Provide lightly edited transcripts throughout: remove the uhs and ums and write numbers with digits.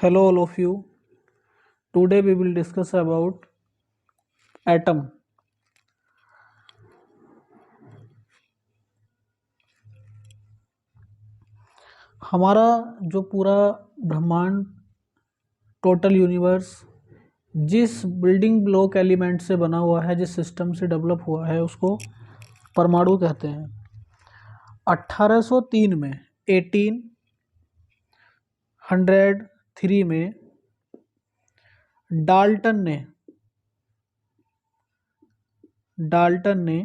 Hello all of you. Today we will discuss about atom. हमारा जो पूरा ब्रह्मांड टोटल यूनिवर्स जिस बिल्डिंग ब्लॉक एलिमेंट से बना हुआ है, जिस सिस्टम से डेवलप हुआ है, उसको परमाणु कहते हैं। 1803 में 1803 में डाल्टन ने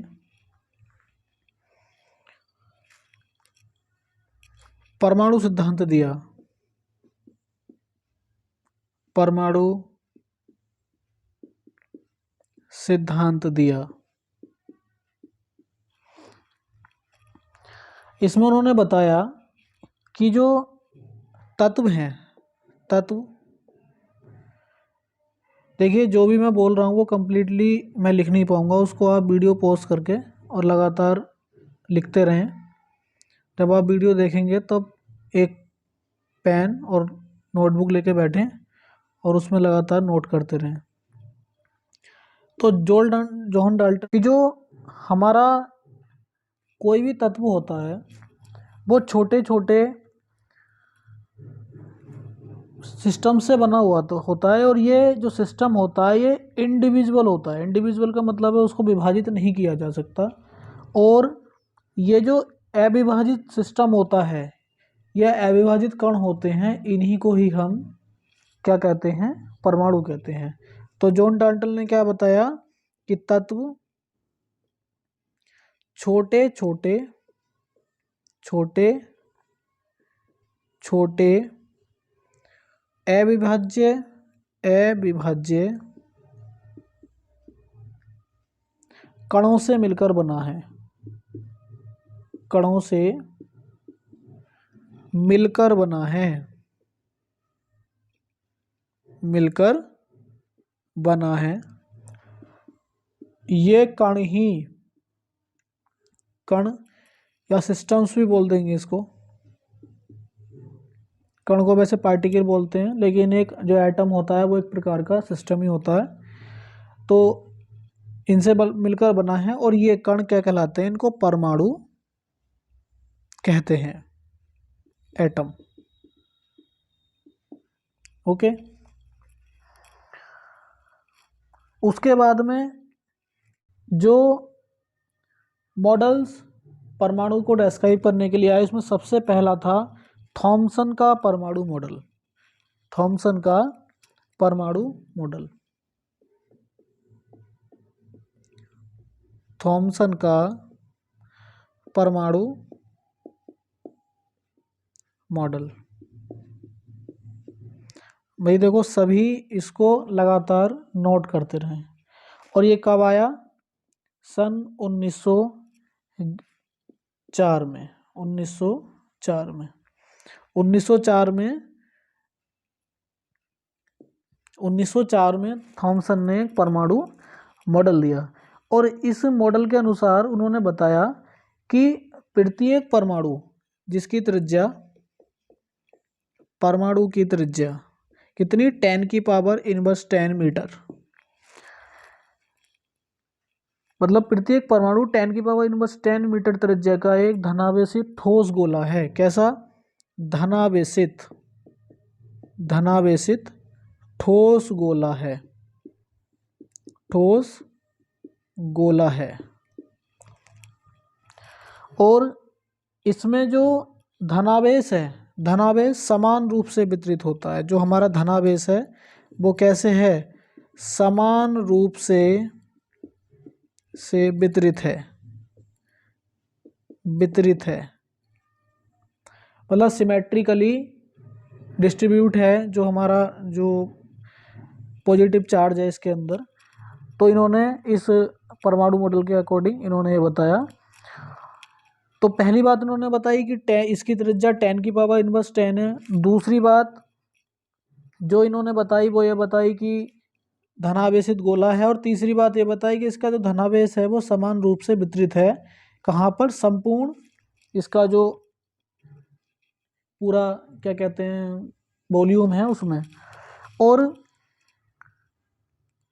परमाणु सिद्धांत दिया। परमाणु सिद्धांत दिया। इसमें उन्होंने बताया कि जो तत्व हैं, तत्व, देखिए जो भी मैं बोल रहा हूँ वो कम्प्लीटली मैं लिख नहीं पाऊँगा, उसको आप वीडियो पॉज करके और लगातार लिखते रहें। जब आप वीडियो देखेंगे तब एक पेन और नोटबुक लेके बैठें और उसमें लगातार नोट करते रहें। तो जॉन डाल्टन की जो हमारा कोई भी तत्व होता है वो छोटे छोटे सिस्टम से बना हुआ तो होता है, और ये जो सिस्टम होता है ये इंडिविजुअल होता है। इंडिविजुअल का मतलब है उसको विभाजित नहीं किया जा सकता। और ये जो अविभाजित सिस्टम होता है, यह अविभाजित कण होते हैं, इन्हीं को ही हम क्या कहते हैं? परमाणु कहते हैं। तो जॉन डाल्टन ने क्या बताया कि तत्व छोटे छोटे छोटे छोटे अविभाज्य कणों से मिलकर बना है। कणों से मिलकर बना है। मिलकर बना है। ये कण या सिस्टम्स भी बोल देंगे इसको। कण को वैसे पार्टिकल बोलते हैं, लेकिन एक जो एटम होता है वो एक प्रकार का सिस्टम ही होता है। तो इनसे मिलकर बना है, और ये कण क्या कहलाते हैं? इनको परमाणु कहते हैं, एटम। ओके। उसके बाद में जो मॉडल्स परमाणु को डिस्क्राइब करने के लिए आए, उसमें सबसे पहला था थॉमसन का परमाणु मॉडल। थॉमसन का परमाणु मॉडल। थॉमसन का परमाणु मॉडल। भाई देखो, सभी इसको लगातार नोट करते रहें। और ये कब आया? सन 1904 में। 1904 में 1904 में थॉमसन ने एक परमाणु मॉडल दिया। और इस मॉडल के अनुसार उन्होंने बताया कि प्रत्येक परमाणु जिसकी त्रिज्या, परमाणु की त्रिज्या कितनी? 10⁻⁻10 मीटर। मतलब प्रत्येक परमाणु 10⁻⁻10 मीटर त्रिज्या का एक धनावेशित ठोस गोला है। कैसा? धनावेशित ठोस गोला है। ठोस गोला है। और इसमें जो धनावेश है, धनावेश समान रूप से वितरित होता है। जो हमारा धनावेश है वो कैसे है? समान रूप से वितरित है। मतलब सिमेट्रिकली डिस्ट्रीब्यूट है जो हमारा जो पॉजिटिव चार्ज है इसके अंदर। तो इन्होंने इस परमाणु मॉडल के अकॉर्डिंग इन्होंने ये बताया। तो पहली बात उन्होंने बताई कि इसकी त्रिज्या 10⁻⁻10 है। दूसरी बात जो इन्होंने बताई वो ये बताई कि धनावेशित गोला है। और तीसरी बात ये बताई कि इसका जो धनावेश है वो समान रूप से वितरित है। कहाँ पर? संपूर्ण इसका जो पूरा क्या कहते हैं, वॉल्यूम है उसमें। और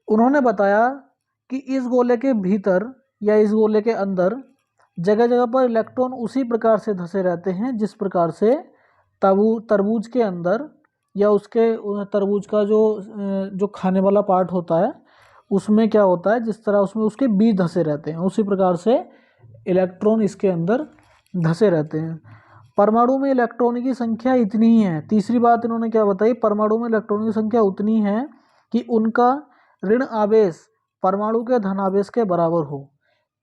उन्होंने बताया कि इस गोले के भीतर या इस गोले के अंदर जगह जगह पर इलेक्ट्रॉन उसी प्रकार से धंसे रहते हैं जिस प्रकार से तरबूज के अंदर या उसके तरबूज का जो खाने वाला पार्ट होता है उसमें क्या होता है, जिस तरह उसमें उसके बीज धंसे रहते हैं उसी प्रकार से इलेक्ट्रॉन इसके अंदर धंसे रहते हैं। परमाणु में इलेक्ट्रॉन की संख्या इतनी ही है। तीसरी बात इन्होंने क्या बताई, परमाणु में इलेक्ट्रॉन की संख्या उतनी है कि उनका ऋण आवेश परमाणु के धन आवेश के बराबर हो।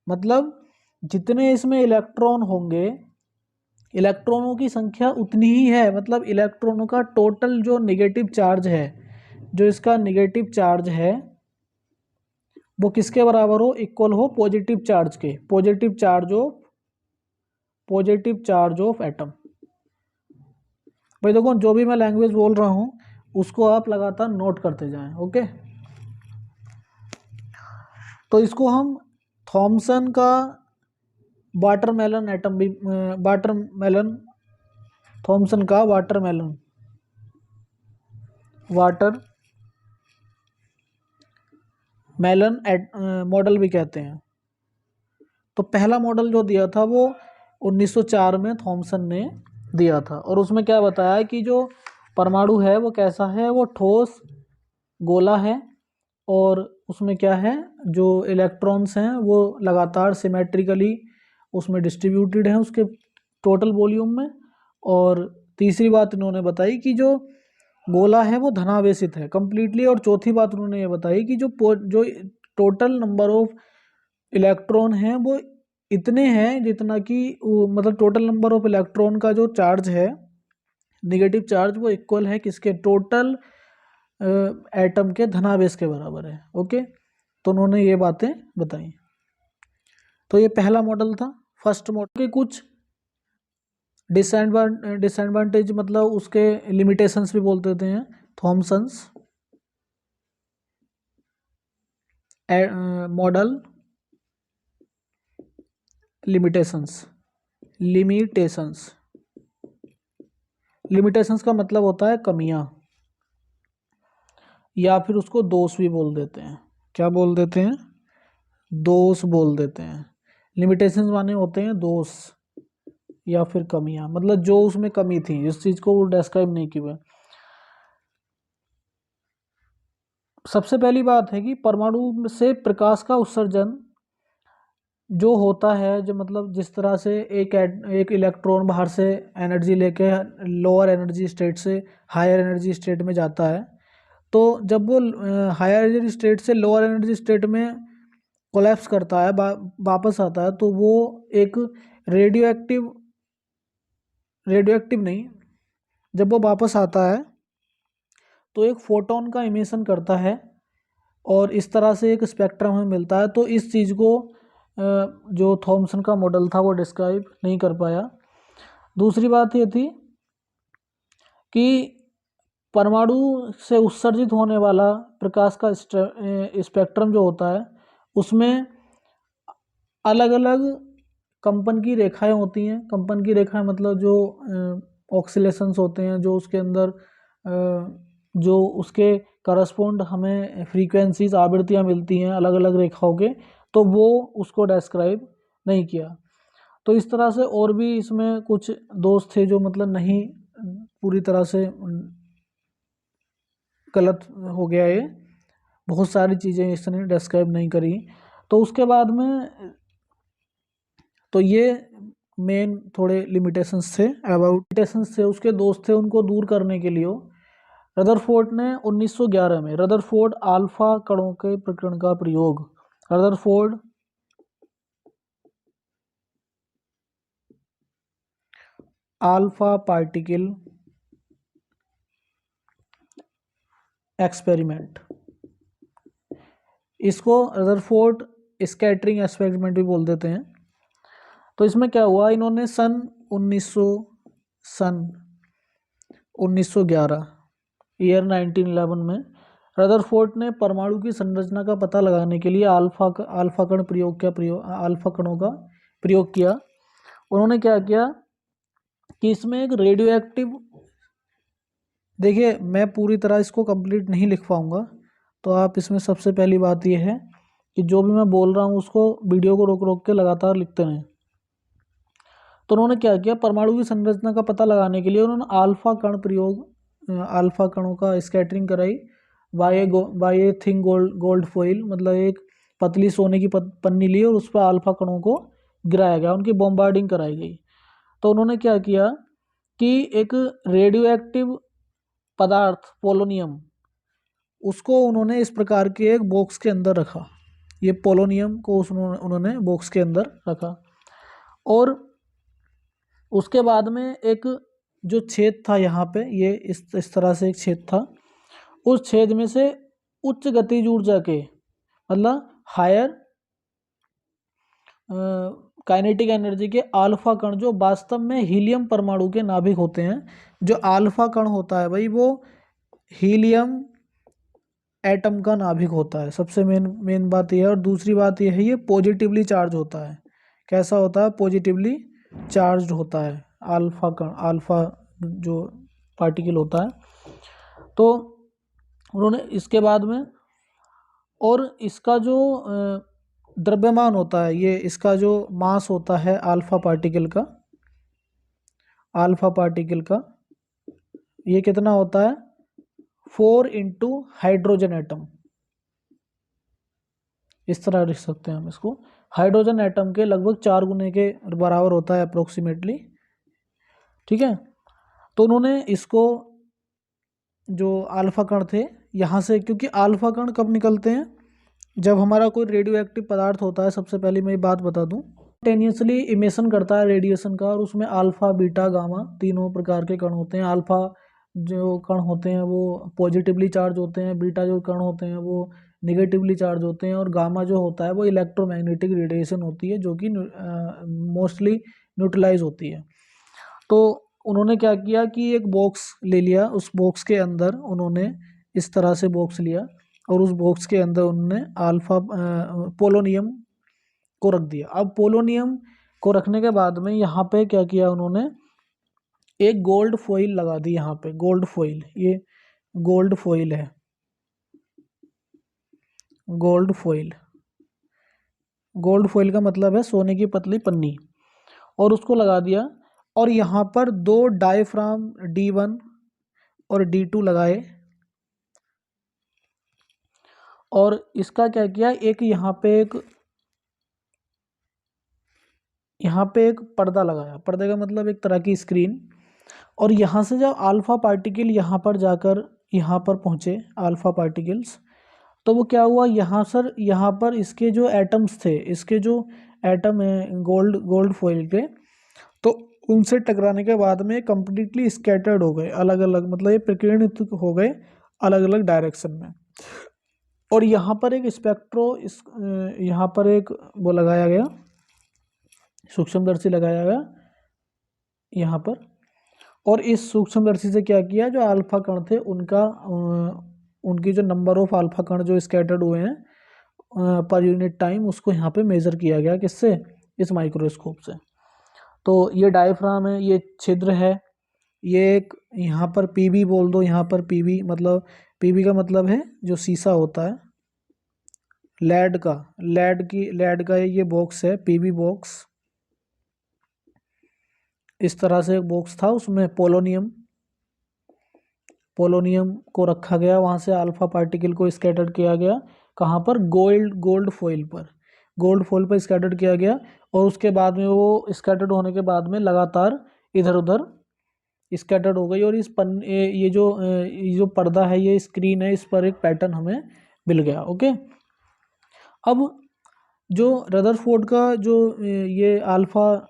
मतलब जितने इसमें इलेक्ट्रॉन होंगे, इलेक्ट्रॉनों की संख्या उतनी ही है। मतलब इलेक्ट्रॉनों का टोटल जो नेगेटिव चार्ज है, जो इसका नेगेटिव चार्ज है वो किसके बराबर हो, इक्वल हो पॉजिटिव चार्ज के, पॉजिटिव चार्ज ऑफ एटम। भाई देखो, जो भी मैं लैंग्वेज बोल रहा हूँ उसको आप लगातार नोट करते जाएं। ओके, तो इसको हम थॉमसन का वाटरमेलन एटम भी, थॉमसन का वाटरमेलन मॉडल भी कहते हैं। तो पहला मॉडल जो दिया था वो 1904 में थॉमसन ने दिया था। और उसमें क्या बताया कि जो परमाणु है वो कैसा है, वो ठोस गोला है और उसमें क्या है, जो इलेक्ट्रॉन्स हैं वो लगातार सिमेट्रिकली उसमें डिस्ट्रीब्यूटेड हैं उसके टोटल वॉल्यूम में। और तीसरी बात इन्होंने बताई कि जो गोला है वो धनावेशित है कंप्लीटली। और चौथी बात उन्होंने ये बताई कि जो टोटल नंबर ऑफ इलेक्ट्रॉन हैं वो इतने हैं जितना कि मतलब टोटल नंबर ऑफ इलेक्ट्रॉन का जो चार्ज है, नेगेटिव चार्ज, वो इक्वल है किसके, टोटल एटम के धनावेश के बराबर है। ओके, तो उन्होंने ये बातें बताई। तो ये पहला मॉडल था। फर्स्ट मॉडल के कुछ डिसएडवांटेज मतलब उसके लिमिटेशंस भी बोल देते हैं। थॉमसन्स मॉडल लिमिटेशंस का मतलब होता है कमियां, या फिर उसको दोष भी बोल देते हैं। क्या बोल देते हैं, दोष बोल देते हैं। लिमिटेशंस माने होते हैं दोष या फिर कमियां, मतलब जो उसमें कमी थी, जिस चीज को वो डिस्क्राइब नहीं किया। सबसे पहली बात है कि परमाणु से प्रकाश का उत्सर्जन जो होता है, जो मतलब जिस तरह से एक इलेक्ट्रॉन बाहर से एनर्जी लेके लोअर एनर्जी स्टेट से हायर एनर्जी स्टेट में जाता है, तो जब वो हायर एनर्जी स्टेट से लोअर एनर्जी स्टेट में कोलैप्स करता है, वापस आता है, तो वो एक रेडियो एक्टिव नहीं, जब वो वापस आता है तो एक फोटोन का इमिशन करता है और इस तरह से एक स्पेक्ट्रम हमें मिलता है। तो इस चीज़ को जो थॉमसन का मॉडल था वो डिस्क्राइब नहीं कर पाया। दूसरी बात ये थी कि परमाणु से उत्सर्जित होने वाला प्रकाश का स्पेक्ट्रम जो होता है उसमें अलग अलग कंपन की रेखाएं होती हैं। कंपन की रेखाएं मतलब जो ऑक्सीलेशंस होते हैं, जो उसके अंदर जो उसके करस्पॉन्ड हमें फ्रीक्वेंसीज आवृत्तियां मिलती हैं अलग अलग रेखाओं के, तो वो उसको डिस्क्राइब नहीं किया। तो इस तरह से और भी इसमें कुछ दोष थे जो मतलब नहीं पूरी तरह से गलत हो गया, ये बहुत सारी चीज़ें इसने डिस्क्राइब नहीं करी। तो उसके बाद में तो ये मेन थोड़े लिमिटेशंस थे। उसके दोस्त थे, उनको दूर करने के लिए रदरफोर्ड ने 1911 में रदरफोर्ड अल्फा कणों के प्रकरण का प्रयोग, रदरफोर्ड अल्फा पार्टिकल एक्सपेरिमेंट, इसको रदरफोर्ड स्कैटरिंग एक्सपेरिमेंट भी बोल देते हैं। तो इसमें क्या हुआ, इन्होंने सन 1911 ईयर 1911 में रदरफोर्ड ने परमाणु की संरचना का पता लगाने के लिए अल्फा कणों का प्रयोग किया। उन्होंने क्या किया कि इसमें एक रेडियो एक्टिव देखिए मैं पूरी तरह इसको कंप्लीट नहीं लिख पाऊँगा, तो आप इसमें सबसे पहली बात ये है कि जो भी मैं बोल रहा हूँ उसको वीडियो को रोक रोक के लगातार लिखते रहें। तो उन्होंने क्या किया, परमाणु की संरचना का पता लगाने के लिए उन्होंने अल्फा कण प्रयोग, अल्फा कणों का स्कैटरिंग कराई by a thin gold foil, मतलब एक पतली सोने की पन्नी ली और उस पर अल्फा कणों को गिराया गया, उनकी बॉम्बार्डिंग कराई गई। तो उन्होंने क्या किया कि एक रेडियो एक्टिव पदार्थ पोलोनियम, उसको उन्होंने इस प्रकार के एक बॉक्स के अंदर रखा। ये पोलोनियम को उन्होंने बॉक्स के अंदर रखा, और उसके बाद में एक जो छेद था यहाँ पे, ये इस तरह से एक छेद था, उस छेद में से उच्च गतिज ऊर्जा के, मतलब हायर काइनेटिक एनर्जी के अल्फा कण, जो वास्तव में हीलियम परमाणु के नाभिक होते हैं। जो अल्फा कण होता है भाई, वो हीलियम एटम का नाभिक होता है, सबसे मेन मेन बात यह है। और दूसरी बात यह है, ये पॉजिटिवली चार्ज होता है। कैसा होता है? पॉजिटिवली चार्ज होता है अल्फा कण, अल्फा जो पार्टिकल होता है। तो उन्होंने इसके बाद में, और इसका जो द्रव्यमान होता है, ये इसका जो मास होता है अल्फा पार्टिकल का, अल्फा पार्टिकल का ये कितना होता है? 4 इंटू हाइड्रोजन एटम, इस तरह लिख सकते हैं हम इसको। हाइड्रोजन एटम के लगभग 4 गुने के बराबर होता है अप्रोक्सीमेटली, ठीक है। तो उन्होंने इसको, जो अल्फा कण थे यहाँ से, क्योंकि अल्फा कण कब निकलते हैं? जब हमारा कोई रेडियो एक्टिव पदार्थ होता है। सबसे पहले मैं ये बात बता दूं, टेनियसली इमिशन करता है रेडिएशन का, और उसमें अल्फा बीटा गामा तीनों प्रकार के कण होते हैं। अल्फा जो कण होते हैं वो पॉजिटिवली चार्ज होते हैं, बीटा जो कण होते हैं वो निगेटिवली चार्ज होते हैं, और गामा जो होता है वो इलेक्ट्रोमैग्नेटिक रेडिएशन होती है, जो कि मोस्टली न्यूट्रलाइज होती है। तो उन्होंने क्या किया कि एक बॉक्स ले लिया, उस बॉक्स के अंदर उन्होंने इस तरह से बॉक्स लिया, और उस बॉक्स के अंदर उन्होंने अल्फा पोलोनियम को रख दिया। अब पोलोनियम को रखने के बाद में यहाँ पे क्या किया उन्होंने, एक गोल्ड फॉइल लगा दी यहाँ पे। गोल्ड फॉइल, ये गोल्ड फॉइल है, गोल्ड फॉइल। गोल्ड फॉइल का मतलब है सोने की पतली पन्नी, और उसको लगा दिया। और यहाँ पर 2 डायफ्राम D1 और D2 लगाए, और इसका क्या किया, एक यहाँ पे एक पर्दा लगाया। पर्दे का मतलब एक तरह की स्क्रीन। और यहाँ से जब अल्फा पार्टिकल यहाँ पर जाकर यहाँ पर पहुँचे, अल्फा पार्टिकल्स, तो वो क्या हुआ, यहाँ पर इसके जो एटम्स थे, इसके जो एटम है गोल्ड गोल्ड फॉइल के, तो उनसे टकराने के बाद में कंप्लीटली स्कैटर्ड हो गए, अलग अलग, मतलब ये प्रकीर्णित हो गए अलग अलग डायरेक्शन में। और यहाँ पर एक यहाँ पर एक वो लगाया गया, सूक्ष्मदर्शी लगाया गया यहाँ पर। और इस सूक्ष्मदर्शी से क्या किया, जो अल्फा कण थे उनकी जो नंबर ऑफ अल्फा कण जो स्कैटर्ड हुए हैं पर यूनिट टाइम, उसको यहाँ पे मेजर किया गया। किससे? इस माइक्रोस्कोप से। तो ये डायफ्राम है, ये छिद्र है, ये एक यहाँ पर पीबी बोल दो, यहाँ पर पीबी, मतलब पीबी का मतलब है जो शीशा होता है, लेड का ये बॉक्स है, पीबी बॉक्स। इस तरह से एक बॉक्स था, उसमें पोलोनियम को रखा गया, वहाँ से अल्फा पार्टिकल को स्कैटर किया गया। कहाँ पर? गोल्ड फॉइल पर, गोल्ड फॉइल पर स्कैटर किया गया। और उसके बाद में वो स्कैटर्ड होने के बाद में लगातार इधर उधर स्कैटर्ड हो गई, और ये जो पर्दा है, ये स्क्रीन है, इस पर एक पैटर्न हमें मिल गया। ओके। अब जो रदरफोर्ड का जो ये अल्फा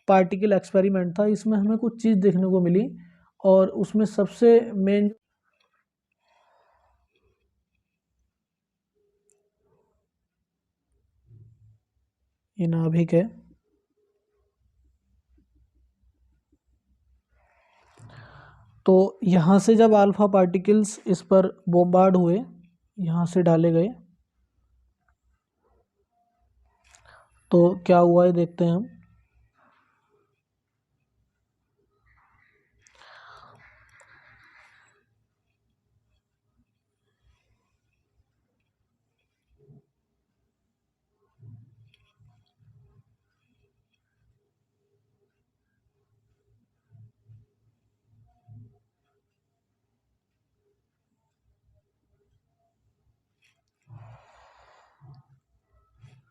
पार्टिकल एक्सपेरिमेंट था, इसमें हमें कुछ चीज़ देखने को मिली, और उसमें सबसे मेन ये नाभिक है। तो यहाँ से जब अल्फा पार्टिकल्स इस पर बॉम्बार्ड हुए, यहाँ से डाले गए, तो क्या हुआ है देखते हैं हम।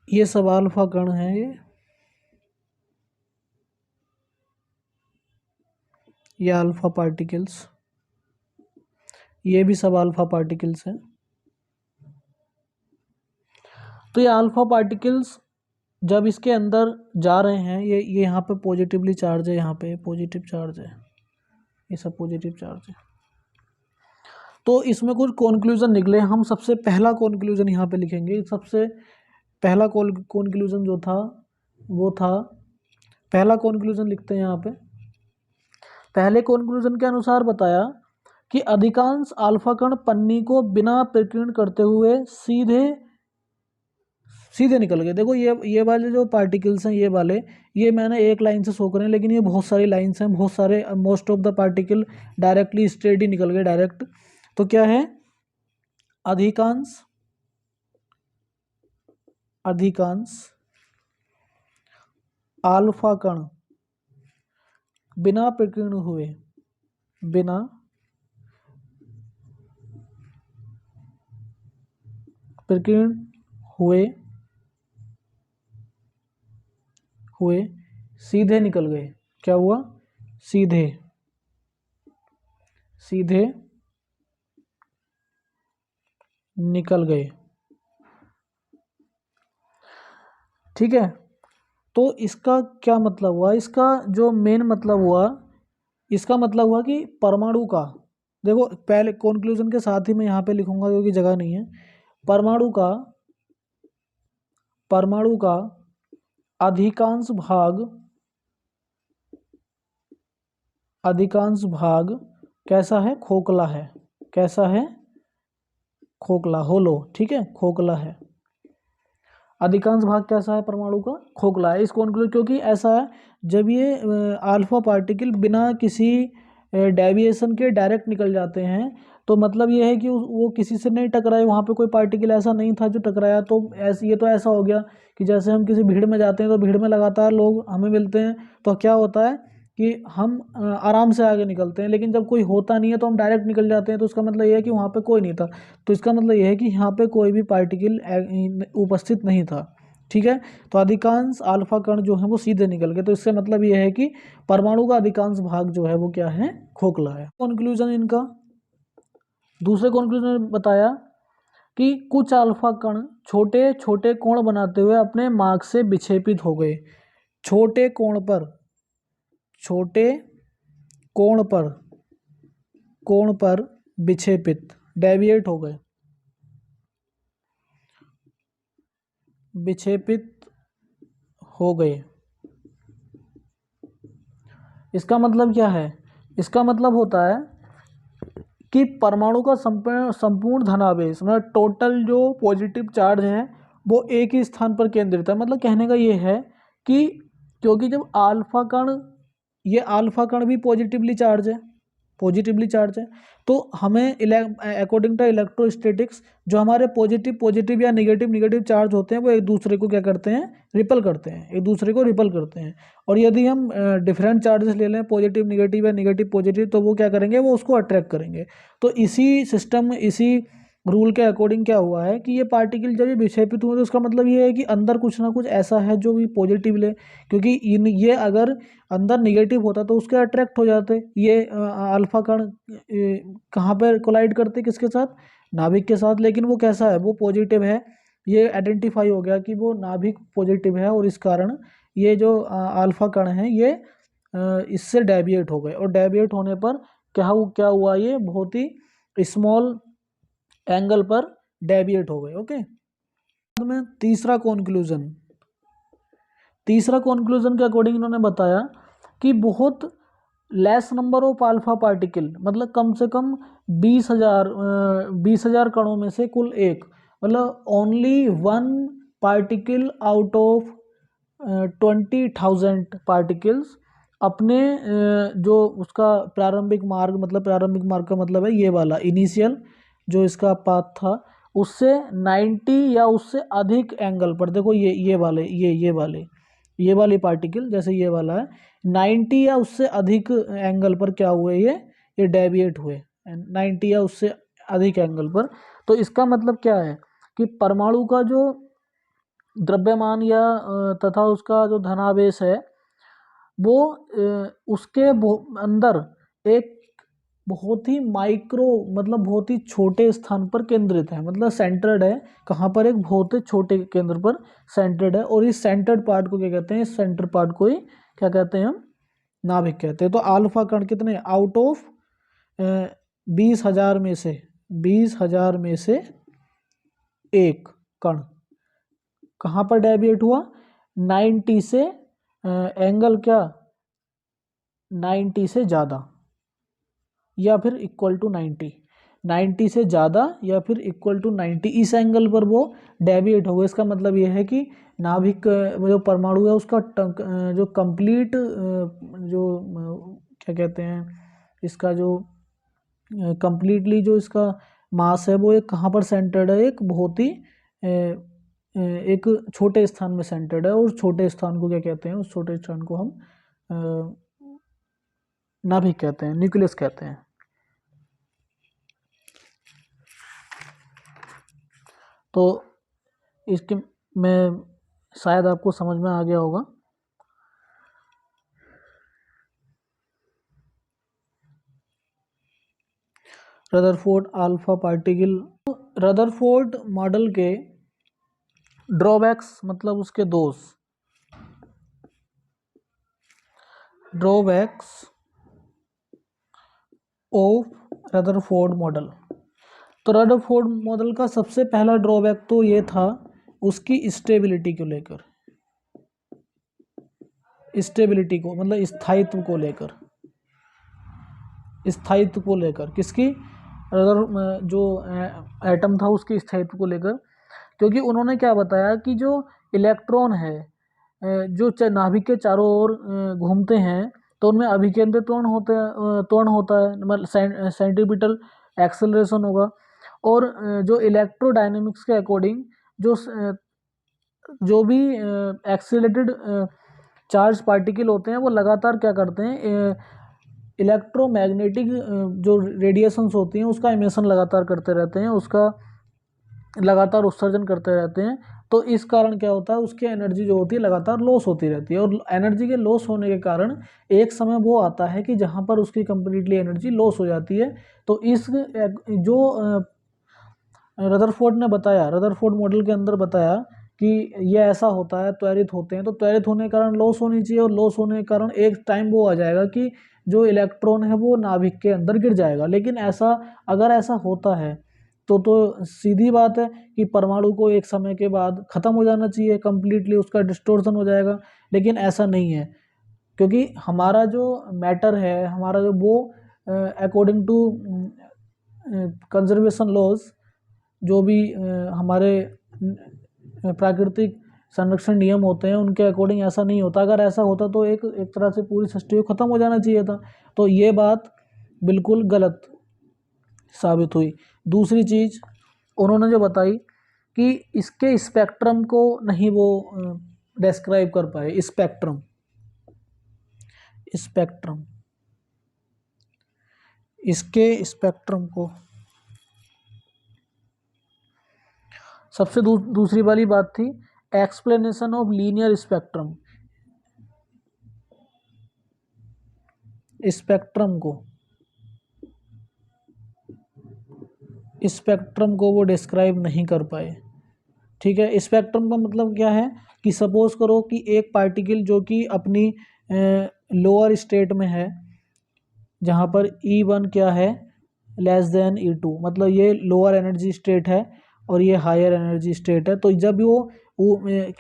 ये सब अल्फा कण हैं, ये अल्फा पार्टिकल्स, ये भी सब अल्फा पार्टिकल्स हैं। तो ये अल्फा पार्टिकल्स जब इसके अंदर जा रहे हैं, ये यहाँ पे पॉजिटिवली चार्ज है, यहाँ पे पॉजिटिव चार्ज है, ये सब पॉजिटिव चार्ज है। तो इसमें कुछ कॉन्क्लूजन निकले। हम सबसे पहला कॉन्क्लूजन यहाँ पे लिखेंगे। सबसे पहला कॉन्क्लूजन जो था वो था, पहला कॉन्क्लूजन लिखते हैं यहाँ पे। पहले कॉन्क्लूजन के अनुसार बताया कि अधिकांश अल्फा कण पन्नी को बिना प्रकीर्ण करते हुए सीधे निकल गए। देखो ये वाले जो पार्टिकल्स हैं, ये वाले, ये मैंने एक लाइन से शो करें, लेकिन ये बहुत सारी लाइन्स हैं, बहुत सारे, most of the particle directly straight ही निकल गए, डायरेक्ट। तो क्या है, अधिकांश अल्फा कण बिना प्रकीर्ण हुए, बिना प्रकीर्ण हुए सीधे निकल गए। क्या हुआ, सीधे निकल गए। ठीक है, तो इसका क्या मतलब हुआ, इसका जो मेन मतलब हुआ, इसका मतलब हुआ कि परमाणु का, देखो पहले कॉन्क्लूजन के साथ ही मैं यहाँ पे लिखूंगा क्योंकि जगह नहीं है। परमाणु का अधिकांश भाग कैसा है, खोखला है। कैसा है, खोखला, होलो। ठीक है, खोखला है। अधिकांश भाग कैसा है परमाणु का, खोखला है। इस कॉन्क्लूजन, क्योंकि ऐसा है, जब ये अल्फा पार्टिकल बिना किसी डेविएशन के डायरेक्ट निकल जाते हैं, तो मतलब ये है कि वो किसी से नहीं टकराए, वहाँ पे कोई पार्टिकल ऐसा नहीं था जो टकराया। तो ऐसे, ये तो ऐसा हो गया कि जैसे हम किसी भीड़ में जाते हैं तो भीड़ में लगातार लोग हमें मिलते हैं, तो क्या होता है कि हम आराम से आगे निकलते हैं, लेकिन जब कोई होता नहीं है तो हम डायरेक्ट निकल जाते हैं। तो उसका मतलब ये है कि वहाँ पे कोई नहीं था। तो इसका मतलब ये है कि यहाँ पे कोई भी पार्टिकल उपस्थित नहीं था। ठीक है, तो अधिकांश अल्फा कण जो है वो सीधे निकल गए। तो इससे मतलब ये है कि परमाणु का अधिकांश भाग जो है वो क्या है, खोखला है। कंक्लूजन इनका, दूसरे कंक्लूजन में बताया कि कुछ अल्फा कण छोटे छोटे कोण बनाते हुए अपने मार्ग से विक्षेपित हो गए। छोटे कोण पर विक्षेपित, डेविएट हो गए, विक्षेपित हो गए। इसका मतलब क्या है, इसका मतलब होता है कि परमाणु का संपूर्ण धनावेश, मतलब टोटल जो पॉजिटिव चार्ज है वो एक ही स्थान पर केंद्रित है। मतलब कहने का ये है कि क्योंकि जब अल्फा कण, ये अल्फा कण भी पॉजिटिवली चार्ज है, तो हमें अकॉर्डिंग टू इलेक्ट्रोस्टैटिक्स, जो हमारे पॉजिटिव या नेगेटिव चार्ज होते हैं वो एक दूसरे को क्या करते हैं, रिपल करते हैं। और यदि हम डिफरेंट चार्जेस ले लें, पॉजिटिव नेगेटिव या नेगेटिव पॉजिटिव, तो वो क्या करेंगे, वो उसको अट्रैक्ट करेंगे। तो इसी रूल के अकॉर्डिंग क्या हुआ है कि ये पार्टिकल जब ये विक्षेपित हुए, तो उसका मतलब ये है कि अंदर कुछ ना कुछ ऐसा है जो भी पॉजिटिव ले, क्योंकि ये अगर अंदर निगेटिव होता तो उसके अट्रैक्ट हो जाते। ये अल्फा कण कहाँ पर कोलाइड करते, किसके साथ, नाभिक के साथ। लेकिन वो कैसा है, वो पॉजिटिव है। ये आइडेंटिफाई हो गया कि वो नाभिक पॉजिटिव है, और इस कारण ये जो अल्फा कण है ये इससे डेविएट हो गए। और डेविएट होने पर क्या हुआ, ये बहुत ही स्मॉल एंगल पर डेविएट हो गए। ओके, बाद में तीसरा कॉन्क्लूजन के अकॉर्डिंग इन्होंने बताया कि बहुत less number of alpha particle, मतलब कम से कम 20,000 कणों में से कुल एक, मतलब only 1 particle out of 20,000 particles अपने जो उसका प्रारंभिक मार्ग का मतलब है ये वाला इनिशियल जो इसका पाथ था, उससे 90 या उससे अधिक एंगल पर, देखो ये वाले पार्टिकल, जैसे ये वाला है, 90 या उससे अधिक एंगल पर क्या हुए, ये डेविएट हुए 90 या उससे अधिक एंगल पर। तो इसका मतलब क्या है कि परमाणु का जो द्रव्यमान या तथा उसका जो धनावेश है वो उसके अंदर एक बहुत ही माइक्रो मतलब बहुत ही छोटे स्थान पर केंद्रित है, मतलब सेंटर्ड है। कहाँ पर? एक बहुत ही छोटे केंद्र पर सेंटर्ड है। और इस सेंटर्ड पार्ट को क्या कहते हैं? इस सेंटर पार्ट को ही क्या कहते हैं? हम नाभिक कहते हैं। तो अल्फा कण कितने? आउट ऑफ 20,000 में से 20,000 में से एक कण कहाँ पर डेविएट हुआ? 90 से एंगल क्या? 90 से ज़्यादा या फिर इक्वल टू 90 से ज़्यादा या फिर इक्वल टू 90 इस एंगल पर वो डेविएट होगा। इसका मतलब ये है कि नाभिक जो परमाणु है उसका जो कंप्लीट जो क्या कहते हैं इसका जो कंप्लीटली जो इसका मास है वो एक कहाँ पर सेंटर्ड है? एक बहुत ही एक छोटे स्थान में सेंटर्ड है। और छोटे स्थान को क्या कहते हैं? उस छोटे स्थान को हम नाभिक कहते हैं, न्यूक्लियस कहते हैं। तो इसके में शायद आपको समझ में आ गया होगा। Rutherford alpha particle, Rutherford model के ड्रॉबैक्स मतलब उसके दोष, ड्रॉबैक्स ऑफ रदरफोर्ड मॉडल। तो रदरफोर्ड मॉडल का सबसे पहला ड्रॉबैक तो ये था उसकी स्टेबिलिटी को लेकर, स्टेबिलिटी को मतलब स्थायित्व को लेकर, स्थायित्व को लेकर किसकी? अगर जो एटम था उसके स्थायित्व को लेकर। क्योंकि उन्होंने क्या बताया कि जो इलेक्ट्रॉन है जो नाभिक के चारों ओर घूमते हैं तो उनमें अभिकेंद्रित त्वरण होता है, मतलब सेंट्रीपिटल एक्सेलरेशन होगा। और जो इलेक्ट्रोडायनेमिक्स के अकॉर्डिंग जो भी एक्सीलरेटेड चार्ज पार्टिकल होते हैं वो लगातार क्या करते हैं? इलेक्ट्रोमैग्नेटिक जो रेडिएशंस होती हैं उसका इमिशन लगातार करते रहते हैं, उसका लगातार उत्सर्जन करते रहते हैं। तो इस कारण क्या होता है? उसकी एनर्जी जो होती है लगातार लॉस होती रहती है। और एनर्जी के लॉस होने के कारण एक समय वो आता है कि जहाँ पर उसकी कंप्लीटली एनर्जी लॉस हो जाती है। तो इस जो रदरफोर्ड ने बताया, रदरफोर्ड मॉडल के अंदर बताया कि ये ऐसा होता है, त्वरित होते हैं। तो त्वरित होने के कारण लॉस होनी चाहिए, और लॉस होने के कारण एक टाइम वो आ जाएगा कि जो इलेक्ट्रॉन है वो नाभिक के अंदर गिर जाएगा। लेकिन ऐसा अगर ऐसा होता है तो सीधी बात है कि परमाणु को एक समय के बाद ख़त्म हो जाना चाहिए, कंप्लीटली उसका डिस्टोर्शन हो जाएगा। लेकिन ऐसा नहीं है, क्योंकि हमारा जो मैटर है, हमारा जो वो अकॉर्डिंग टू कंजर्वेशन लॉज, जो भी हमारे प्राकृतिक संरक्षण नियम होते हैं उनके अकॉर्डिंग ऐसा नहीं होता। अगर ऐसा होता तो एक तरह से पूरी सृष्टि को ख़त्म हो जाना चाहिए था। तो ये बात बिल्कुल गलत साबित हुई। दूसरी चीज़ उन्होंने जो बताई कि इसके स्पेक्ट्रम को नहीं वो डिस्क्राइब कर पाए। स्पेक्ट्रम इसके स्पेक्ट्रम को सबसे दूसरी वाली बात थी explanation of linear spectrum. Spectrum को वो डिस्क्राइब नहीं कर पाए। ठीक है, स्पेक्ट्रम का मतलब क्या है कि सपोज करो कि एक पार्टिकल जो कि अपनी लोअर स्टेट में है, जहाँ पर E1 क्या है? लेस देन E2, मतलब ये लोअर एनर्जी स्टेट है और ये हायर एनर्जी स्टेट है। तो जब वो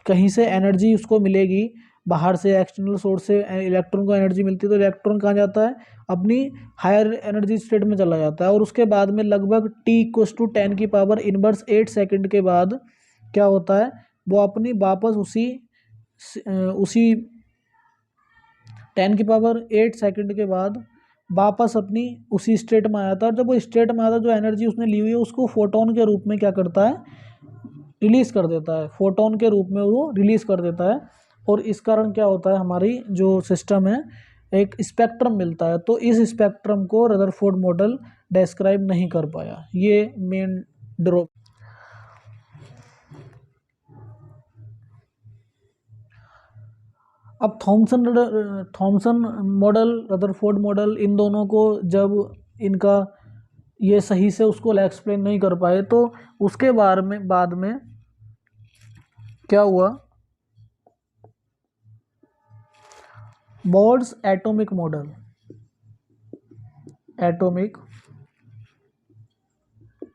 कहीं से एनर्जी उसको मिलेगी, बाहर से एक्सटर्नल सोर्स से इलेक्ट्रॉन को एनर्जी मिलती है, तो इलेक्ट्रॉन कहाँ जाता है? अपनी हायर एनर्जी स्टेट में चला जाता है। और उसके बाद में लगभग T = 10⁻⁸ सेकंड के बाद क्या होता है? वो अपनी वापस उसी 10⁸ सेकंड के बाद वापस अपनी उसी स्टेट में आ जाता है। और जब वो स्टेट में आता है, जो एनर्जी उसने ली हुई है उसको फोटोन के रूप में क्या करता है? रिलीज़ कर देता है। फोटोन के रूप में वो रिलीज़ कर देता है। और इस कारण क्या होता है? हमारी जो सिस्टम है एक स्पेक्ट्रम मिलता है। तो इस स्पेक्ट्रम को रदरफोर्ड मॉडल डिस्क्राइब नहीं कर पाया। ये मेन ड्रॉ। अब थॉमसन मॉडल, रदरफोर्ड मॉडल, इन दोनों को जब इनका ये सही से उसको एक्सप्लेन नहीं कर पाए, तो उसके बाद में क्या हुआ, boards atomic model, atomic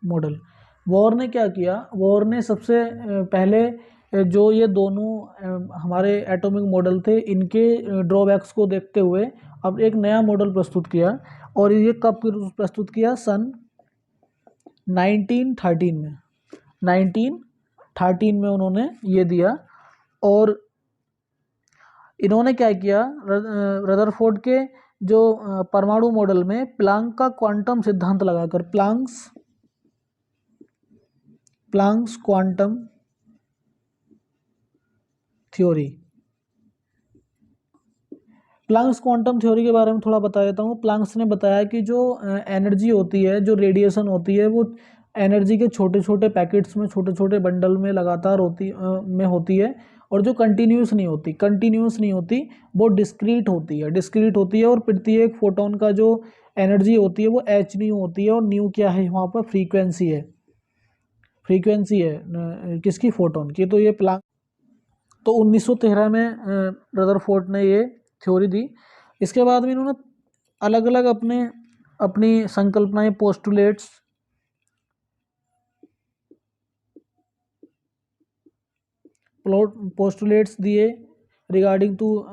model, war ने क्या किया, वॉर ने सबसे पहले जो ये दोनों हमारे एटॉमिक मॉडल थे, इनके ड्रॉबैक्स को देखते हुए अब एक नया मॉडल प्रस्तुत किया। और ये कब प्रस्तुत किया, सन 1913 में, 1913 में उन्होंने ये दिया। और इन्होंने क्या किया, रदरफोर्ड के जो परमाणु मॉडल में प्लांक का क्वांटम सिद्धांत लगाकर, Planck's quantum theory, Planck's quantum theory के बारे में थोड़ा बता देता हूँ। प्लांक्स ने बताया कि जो एनर्जी होती है, जो रेडिएशन होती है, वो एनर्जी के छोटे छोटे पैकेट्स में, छोटे छोटे बंडल में लगातार होती है, और जो कंटिन्यूस नहीं होती, वो डिस्क्रीट होती है। और प्रत्येक फोटोन का जो एनर्जी होती है वो एच न्यू होती है, और न्यू क्या है वहाँ पर, फ्रीक्वेंसी है किसकी, फोटोन की। तो ये प्लांक, तो 1913 में रदरफोर्ड ने ये थ्योरी दी। इसके बाद में इन्होंने अलग अलग अपनी संकल्पनाएं, पोस्टुलेट्स दिए regarding to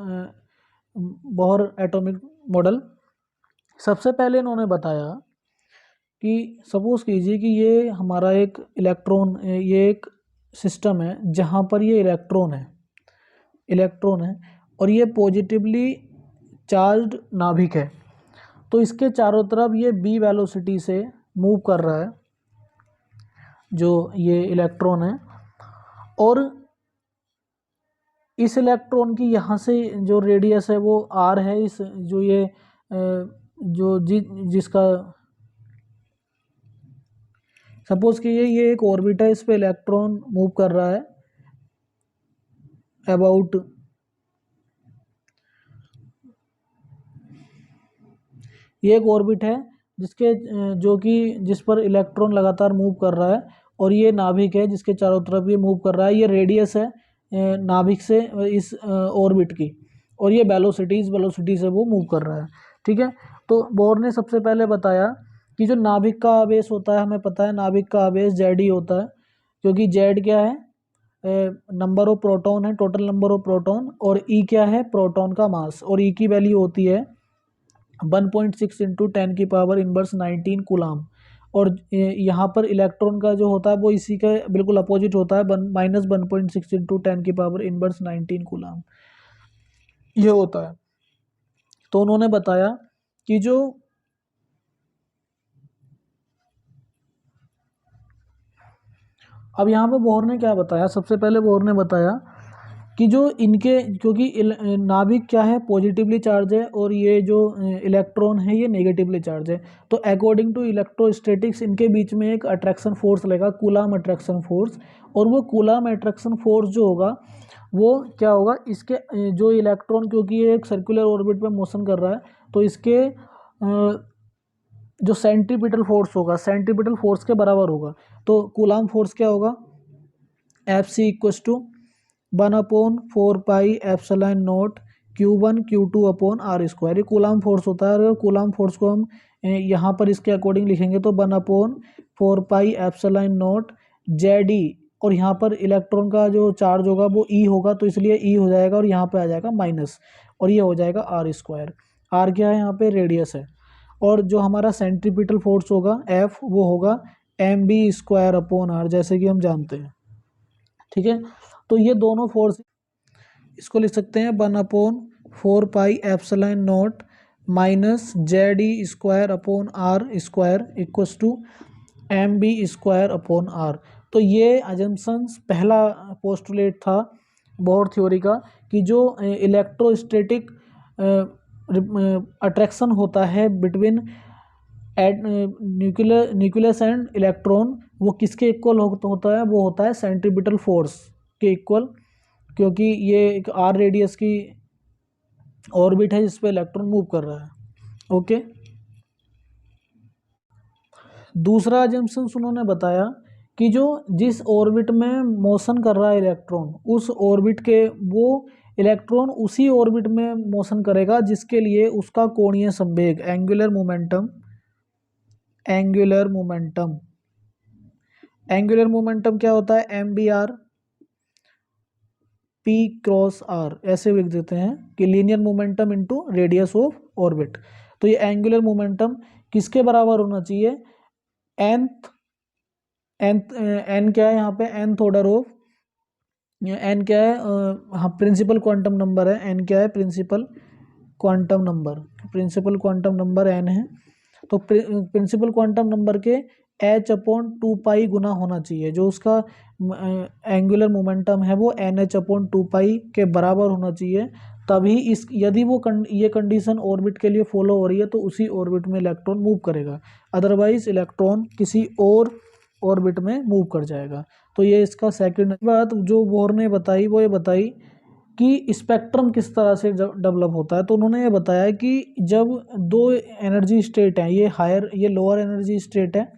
Bohr atomic model. सबसे पहले इन्होंने बताया कि सपोज कीजिए कि ये हमारा एक इलेक्ट्रॉन, ये एक सिस्टम है जहाँ पर ये इलेक्ट्रॉन है और ये पॉजिटिवली चार्ज्ड नाभिक है। तो इसके चारों तरफ ये बी वेलोसिटी से मूव कर रहा है जो ये इलेक्ट्रॉन है, और इस इलेक्ट्रॉन की यहाँ से जो रेडियस है वो आर है। इस जो ये जिसका सपोज कि ये एक ऑर्बिट है, इस पे इलेक्ट्रॉन मूव कर रहा है अबाउट, ये एक ऑर्बिट है जिस पर इलेक्ट्रॉन लगातार मूव कर रहा है, और ये नाभिक है जिसके चारों तरफ ये मूव कर रहा है। ये रेडियस है नाभिक से इस ऑर्बिट की, और ये वेलोसिटी से वो मूव कर रहा है। ठीक है, तो बोर ने सबसे पहले बताया कि जो नाभिक का आवेश होता है, हमें पता है नाभिक का आवेश जेड होता है, क्योंकि जेड क्या है, नंबर ऑफ प्रोटॉन है, टोटल नंबर ऑफ प्रोटॉन, और ई क्या है, प्रोटॉन का मास, और ई की वैल्यू होती है 1.6 इंटू 10 की पावर इनवर्स 19 कूलाम। और यहाँ पर इलेक्ट्रॉन का जो होता है वो इसी का बिल्कुल अपोजिट होता है, -1.6 इंटू 10 की पावर इनवर्स 19 कूलाम ये होता है। तो उन्होंने बताया कि जो अब यहाँ पर बोर ने क्या बताया, सबसे पहले बोर ने बताया कि जो इनके, क्योंकि नाभिक क्या है, पॉजिटिवली चार्ज है, और ये जो इलेक्ट्रॉन है ये नेगेटिवली चार्ज है। तो अकॉर्डिंग टू इलेक्ट्रोस्टैटिक्स इनके बीच में एक अट्रैक्शन फोर्स लगेगा, कूलाम अट्रैक्शन फोर्स। और वो कूलाम अट्रैक्शन फोर्स जो होगा वो क्या होगा, इसके जो इलेक्ट्रॉन, क्योंकि ये एक सर्कुलर ऑर्बिट पे मोशन कर रहा है, तो इसके जो सेंट्रीपिटल फोर्स होगा, सेंट्रीपिटल फोर्स के बराबर होगा। तो कूलाम फोर्स क्या होगा, Fc equals to 1/4πε0 Q1 Q2 upon R square. ये कूलाम फोर्स होता है, और कूलाम फोर्स को हम यहाँ पर इसके अकॉर्डिंग लिखेंगे तो 1/4πε0 जेडी, और यहाँ पर इलेक्ट्रॉन का जो चार्ज होगा वो ई होगा, तो इसलिए ई हो जाएगा और यहाँ पे आ जाएगा माइनस, और ये हो जाएगा आर स्क्वायर। आर क्या है, यहाँ पे रेडियस है। और जो हमारा सेंट्रीपिटल फोर्स होगा एफ, वो होगा mv² अपॉन आर, जैसे कि हम जानते हैं। ठीक है, तो ये दोनों फोर्स, इसको लिख सकते हैं 1/4πε0 माइनस जेडी² upon R square equals to mv² upon R. तो ये अजम्पशंस पहला पोस्टुलेट था बोर थ्योरी का, कि जो इलेक्ट्रोस्टैटिक अट्रैक्शन होता है बिटवीन न्यूक्लियस एंड इलेक्ट्रॉन, वो किसके इक्वल होता है, वो होता है सेंट्रीपिटल फोर्स के इक्वल, क्योंकि ये एक आर रेडियस की ऑर्बिट है जिस पे इलेक्ट्रॉन मूव कर रहा है। ओके, दूसरा अजम्पशन उन्होंने बताया कि जो जिस ऑर्बिट में मोशन कर रहा है इलेक्ट्रॉन, उस ऑर्बिट के वो इलेक्ट्रॉन उसी ऑर्बिट में मोशन करेगा जिसके लिए उसका कोणीय संवेग angular momentum, angular momentum, angular momentum क्या होता है, M B R P cross R, ऐसे लिख देते हैं कि linear momentum into radius of orbit. तो ये एंगुलर मोमेंटम किसके बराबर होना चाहिए, nth, nth n क्या है यहाँ पे, nth ऑर्डर ऑफ, n क्या है, हाँ प्रिंसिपल क्वांटम नंबर है, n क्या है, principal quantum number, principal quantum number n है। तो प्रिंसिपल क्वांटम नंबर के h अपॉन 2 पाई गुना होना चाहिए, जो उसका एंगुलर मोमेंटम है वो NH अपॉन 2 पाई के बराबर होना चाहिए। तभी इस यदि वो ये कंडीशन ऑर्बिट के लिए फॉलो हो रही है तो उसी ऑर्बिट में इलेक्ट्रॉन मूव करेगा, अदरवाइज इलेक्ट्रॉन किसी और ऑर्बिट में मूव कर जाएगा। तो ये इसका सेकंड बात जो बोर ने बताई वो ये बताई कि स्पेक्ट्रम किस तरह से डेवलप होता है। तो उन्होंने ये बताया कि जब दो एनर्जी स्टेट हैं, ये हायर, ये लोअर एनर्जी स्टेट है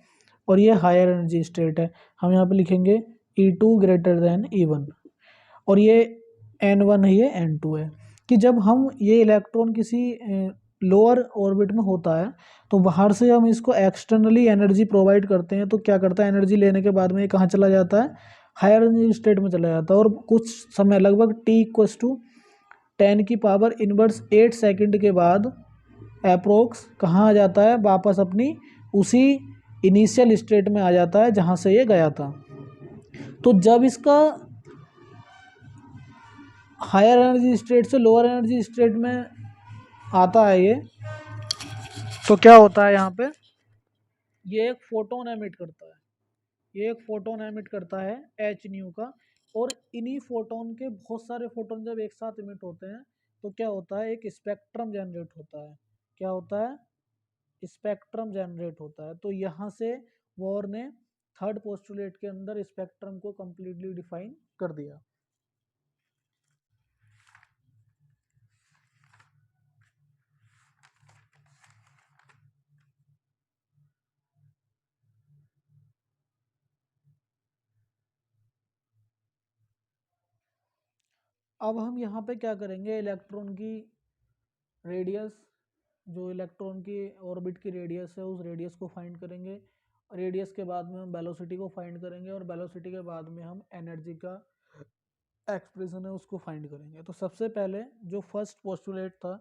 और ये हायर एनर्जी स्टेट है, हम यहाँ पे लिखेंगे E2 ग्रेटर देन E1, और ये N1 है, ये N2 है, कि जब हम ये इलेक्ट्रॉन किसी लोअर ऑर्बिट में होता है तो बाहर से हम इसको एक्सटर्नली एनर्जी प्रोवाइड करते हैं, तो क्या करता है, एनर्जी लेने के बाद में ये कहाँ चला जाता है, हायर एनर्जी स्टेट में चला जाता है, और कुछ समय लगभग T = 10⁻⁸ के बाद अप्रोक्स कहाँ आ जाता है, वापस अपनी उसी इनिशियल स्टेट में आ जाता है जहाँ से ये गया था। तो जब इसका हायर एनर्जी स्टेट से लोअर एनर्जी स्टेट में आता है ये, तो क्या होता है यहाँ पे, ये एक फोटोन एमिट करता है, ये एक फोटोन एमिट करता है एच न्यू का, और इन्हीं फोटोन के बहुत सारे फोटोन जब एक साथ इमिट होते हैं तो क्या होता है, एक स्पेक्ट्रम जनरेट होता है। क्या होता है, स्पेक्ट्रम जनरेट होता है। तो यहाँ से वॉर ने थर्ड पोस्टुलेट के अंदर स्पेक्ट्रम को कंप्लीटली डिफाइन कर दिया। अब हम यहाँ पे क्या करेंगे, इलेक्ट्रॉन की रेडियस, जो इलेक्ट्रॉन की ऑर्बिट की रेडियस है उस रेडियस को फाइंड करेंगे, रेडियस के बाद में हम वेलोसिटी को फाइंड करेंगे, और वेलोसिटी के बाद में हम एनर्जी का एक्सप्रेशन है उसको फाइंड करेंगे। तो सबसे पहले जो फर्स्ट पोस्टुलेट था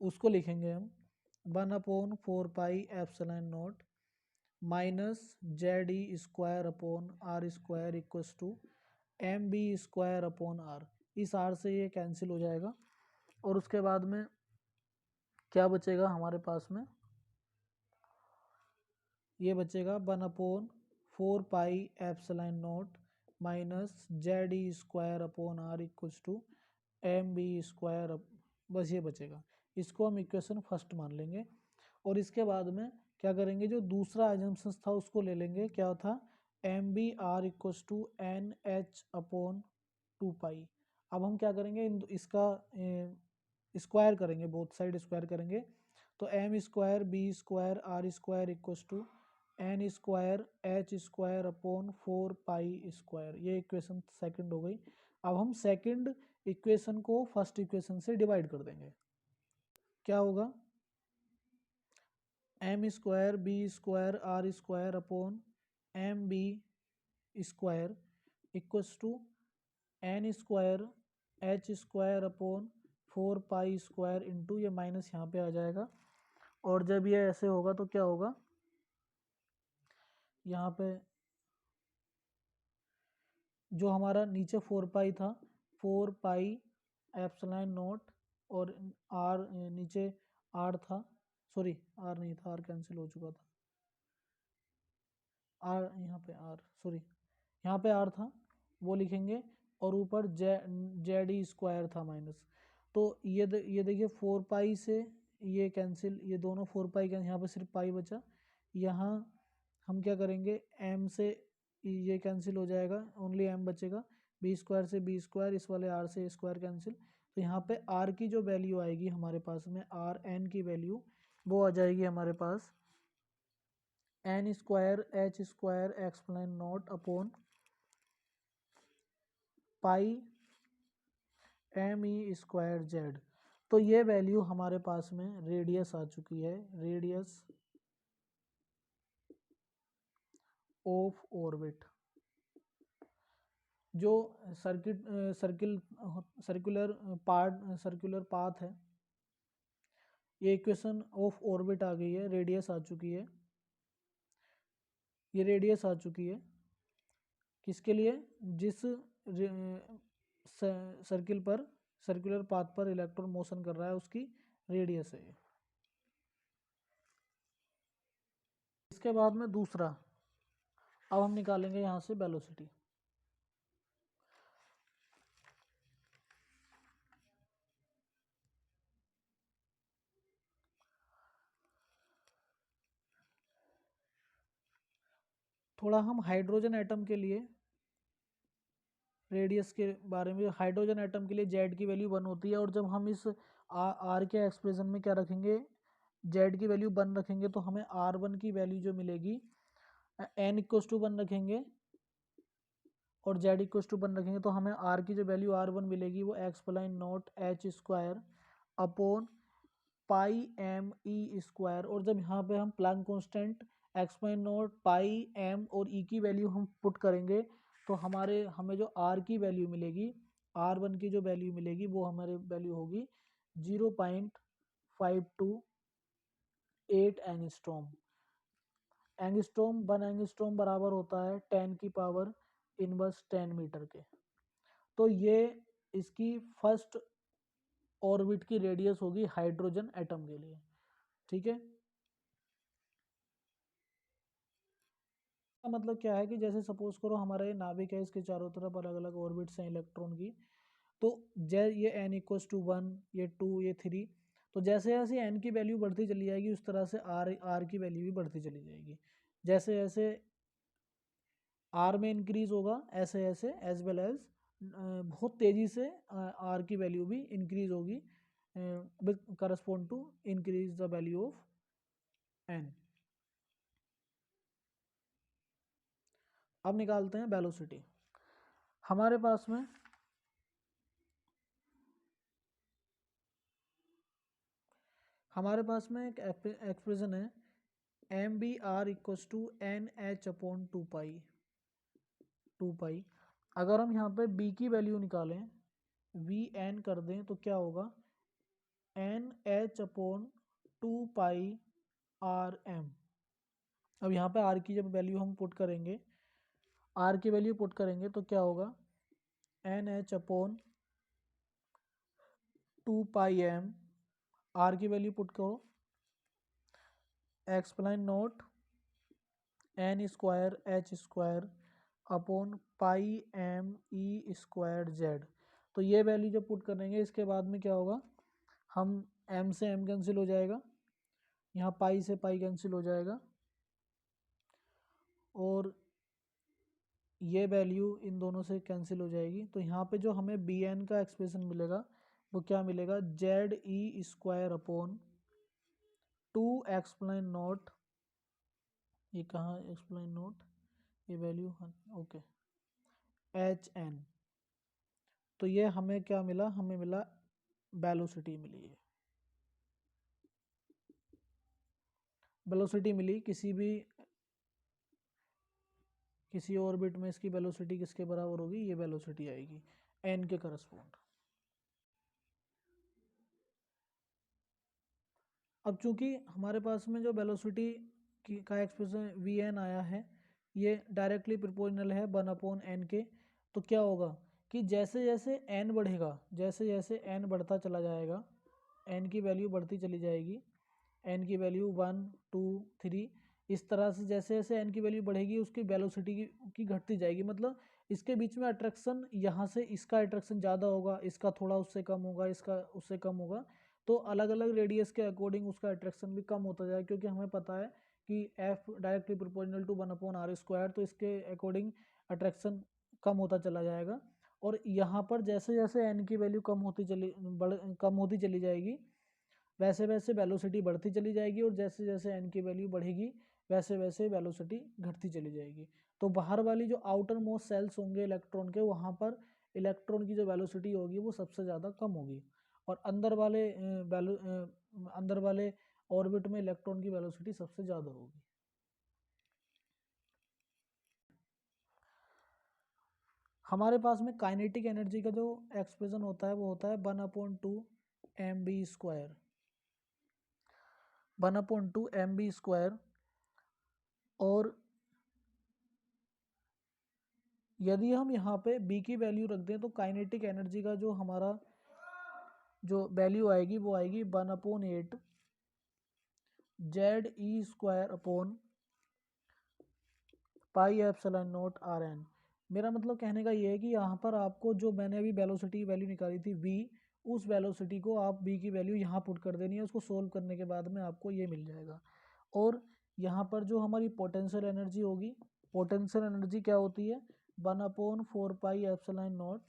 उसको लिखेंगे हम 1/4πε0 minus ZE² / R² equals to MB² R। इस R से ये कैंसिल हो जाएगा, और उसके बाद में क्या बचेगा हमारे पास में, ये बचेगा 1/4πε0 minus ZE² equals to MB², बस ये बचेगा। इसको हम इक्वेशन फर्स्ट मान लेंगे, और इसके बाद में क्या करेंगे, जो दूसरा अजम्पशन था उसको ले लेंगे, क्या था, MBR इक्वस टू NH/2 पाई। अब हम क्या करेंगे, इसका स्क्वायर करेंगे, बोथ साइड स्क्वायर करेंगे, तो M²B² R² equals to N²H²/4 पाई², ये इक्वेशन सेकंड हो गई। अब हम सेकंड इक्वेशन को फर्स्ट इक्वेशन से डिवाइड कर देंगे, क्या होगा, M²B²R² इक्वस टू N²H²/4 पाई² इंटू, ये माइनस यहाँ पे आ जाएगा, और जब ये ऐसे होगा तो क्या होगा, यहाँ पे जो हमारा नीचे 4 पाई था, 4πε0, और R नीचे R था, सॉरी R नहीं था, R कैंसिल हो चुका था, R यहाँ पे R, सॉरी यहाँ पे R था वो लिखेंगे, और ऊपर ZE² था माइनस। तो ये देखिए 4 पाई से ये कैंसिल, ये दोनों 4 पाई कैंसिल, यहाँ पे सिर्फ पाई बचा। यहाँ हम क्या करेंगे, M से ये कैंसिल हो जाएगा, ओनली M बचेगा, B² से B², इस वाले R से A² कैंसिल, तो यहाँ पे आर की जो वैल्यू आएगी हमारे पास में, आर एन की वैल्यू वो आ जाएगी हमारे पास N square H square epsilon naught upon pi M E square Z. तो ये वैल्यू हमारे पास में रेडियस आ चुकी है, रेडियस ऑफ ऑर्बिट। जो सर्कुलर पाथ है, ये इक्वेशन ऑफ ऑर्बिट आ गई है, रेडियस आ चुकी है, ये रेडियस आ चुकी है किसके लिए, जिस सर्किल पर सर्कुलर पाथ पर इलेक्ट्रॉन मोशन कर रहा है उसकी रेडियस है। इसके बाद में दूसरा, अब हम निकालेंगे यहाँ से वेलोसिटी। थोड़ा हम हाइड्रोजन एटम के लिए रेडियस के बारे में, हाइड्रोजन एटम के लिए जेड की वैल्यू 1 होती है, और जब हम इस आर के एक्सप्रेशन में क्या रखेंगे, जेड की वैल्यू 1 रखेंगे तो हमें R1 की वैल्यू जो मिलेगी n इक्वस टू 1 रखेंगे और z इक्वस टू 1 रखेंगे तो हमें r की जो वैल्यू R1 मिलेगी वो epsilon naught H square upon pi M E square. और जब यहाँ पे हम Planck constant epsilon naught pi M और ई की वैल्यू हम पुट करेंगे तो हमें जो r की वैल्यू मिलेगी, R1 की जो वैल्यू मिलेगी वो हमारी वैल्यू होगी 0.528 एंगस्ट्रॉम। एंगस्ट्रॉम 1 एंगस्ट्रॉम बराबर होता है 10 की पावर इनवर्स 10 मीटर के। तो ये इसकी फर्स्ट ऑर्बिट की रेडियस होगी हाइड्रोजन एटम के लिए, ठीक है। मतलब क्या है कि जैसे सपोज करो हमारा ये नाभिक है, इसके चारों तरफ अलग अलग ऑर्बिट्स हैं इलेक्ट्रॉन की, तो ये n इक्वस टू 1, ये 2, ये 3, तो जैसे जैसे n की वैल्यू बढ़ती चली जाएगी उस तरह से r की वैल्यू भी बढ़ती चली जाएगी। जैसे जैसे r में इंक्रीज होगा ऐसे ऐसे एज वेल एज बहुत तेज़ी से r की वैल्यू भी इंक्रीज होगी with correspond to increase the value of n। अब निकालते हैं वेलोसिटी। हमारे पास में एक एक्सप्रेशन है M B R equals to N H upon 2 pi. अगर हम यहाँ पे b की वैल्यू निकालें, वी एन कर दें तो क्या होगा, एन एच अपॉन 2 पाई आर एम। अब यहाँ पे r की जब वैल्यू हम पुट करेंगे, r की वैल्यू पुट करेंगे तो क्या होगा, N H upon 2 pi M, r की वैल्यू पुट करो epsilon naught N square H square upon pi M E square Z. तो ये वैल्यू जब पुट करेंगे इसके बाद में क्या होगा, हम m से m कैंसिल हो जाएगा, यहाँ पाई से पाई कैंसिल हो जाएगा, और ये वैल्यू इन दोनों से कैंसिल हो जाएगी। तो यहाँ पे जो हमें बी एन का एक्सप्रेशन मिलेगा वो क्या मिलेगा, Z E square upon 2 epsilon naught, ये कहाँ एक्सप्लाइन नॉट, ये वैल्यू ओके, एच एन। तो ये हमें क्या मिला, हमें मिला वेलोसिटी मिली है, वेलोसिटी मिली किसी ऑर्बिट में इसकी वेलोसिटी किसके बराबर होगी, ये वेलोसिटी आएगी एन के करस्पॉन्ड। अब चूंकि हमारे पास में जो वेलोसिटी का एक्सप्रेशन वी एन आया है ये डायरेक्टली प्रोपोर्शनल है 1/n के, तो क्या होगा कि जैसे जैसे n बढ़ेगा, जैसे जैसे n बढ़ता चला जाएगा, n की वैल्यू बढ़ती चली जाएगी, n की वैल्यू 1, 2, 3, इस तरह से जैसे जैसे n की वैल्यू बढ़ेगी उसकी वेलोसिटी की घटती जाएगी। मतलब इसके बीच में अट्रैक्शन, यहाँ से इसका अट्रैक्शन ज़्यादा होगा, इसका थोड़ा उससे कम होगा, इसका उससे कम होगा, तो अलग अलग रेडियस के अकॉर्डिंग उसका अट्रैक्शन भी कम होता जाएगा, क्योंकि हमें पता है कि F directly proportional to 1/r square, तो इसके अकॉर्डिंग अट्रैक्शन कम होता चला जाएगा। और यहाँ पर जैसे जैसे n की वैल्यू कम होती चली जाएगी, वैसे वैसे वेलोसिटी बढ़ती चली जाएगी, और जैसे जैसे n की वैल्यू बढ़ेगी वैसे वैसे वेलोसिटी घटती चली जाएगी। तो बाहर वाली जो आउटर मोस्ट सेल्स होंगे इलेक्ट्रॉन के, वहाँ पर इलेक्ट्रॉन की जो वेलोसिटी होगी वो सबसे ज़्यादा कम होगी, और अंदर वाले ऑर्बिट में इलेक्ट्रॉन की वेलोसिटी सबसे ज़्यादा होगी। हमारे पास में काइनेटिक एनर्जी का जो एक्सप्रेशन होता है वो होता है 1/2 mv²। 1/2 mv²। और यदि हम यहाँ पे b की वैल्यू रख दें तो काइनेटिक एनर्जी का जो हमारा जो वैल्यू आएगी वो आएगी 1/8 Ze²/πε0 मेरा मतलब कहने का ये है कि यहाँ पर आपको जो मैंने अभी वेलोसिटी की वैल्यू निकाली थी v, उस वेलोसिटी को आप b की वैल्यू यहाँ पुट कर देनी है। उसको सोल्व करने के बाद में आपको ये मिल जाएगा। और यहाँ पर जो हमारी पोटेंशियल एनर्जी होगी, पोटेंशियल एनर्जी क्या होती है 1/4πε0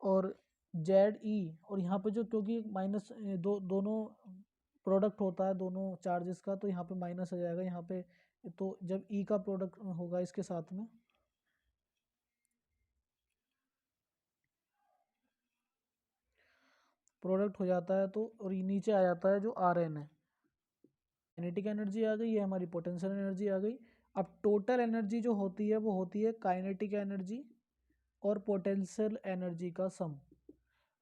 और ZE, और यहाँ पे जो क्योंकि माइनस दोनों प्रोडक्ट होता है दोनों चार्जेस का, तो यहाँ पे माइनस आ जाएगा यहाँ पे। तो जब E का प्रोडक्ट होगा इसके साथ में, प्रोडक्ट हो जाता है तो, और ये नीचे आ जाता है जो Rn है। काइनेटिक एनर्जी आ गई, ये हमारी पोटेंशियल एनर्जी आ गई। अब टोटल एनर्जी जो होती है वो होती है काइनेटिक एनर्जी और पोटेंशियल एनर्जी का सम।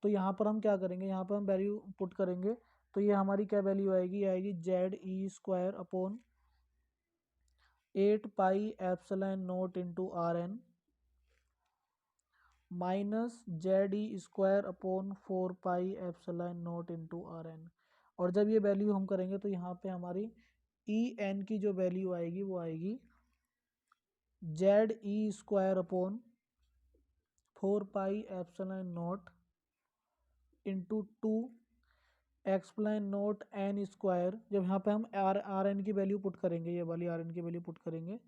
तो यहाँ पर हम क्या करेंगे, यहाँ पर हम वैल्यू पुट करेंगे, तो ये हमारी क्या वैल्यू आएगी, आएगी Ze²/8πε0 into Rn minus Ze²/4πε0 into Rn। और जब ये वैल्यू हम करेंगे तो यहाँ पे हमारी En की जो वैल्यू आएगी वो आएगी Ze²/4πε0 इंटू 2 जब यहाँ पे हम Rn की वैल्यू पुट करेंगे, ये वाली Rn की वैल्यू पुट करेंगे,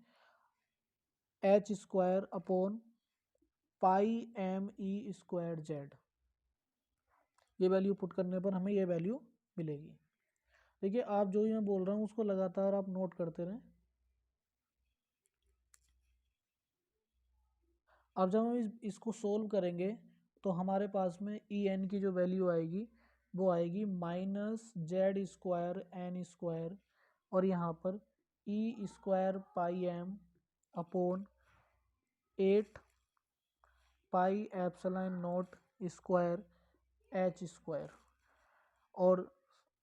H²/πme²z। ये वैल्यू पुट करने पर हमें ये वैल्यू मिलेगी। देखिए आप जो मैं बोल रहा हूँ उसको लगातार आप नोट करते रहें। अब जब हम इसको सोल्व करेंगे तो हमारे पास में En की जो वैल्यू आएगी वो आएगी -Z² और यहाँ पर E²πm/8πε0² और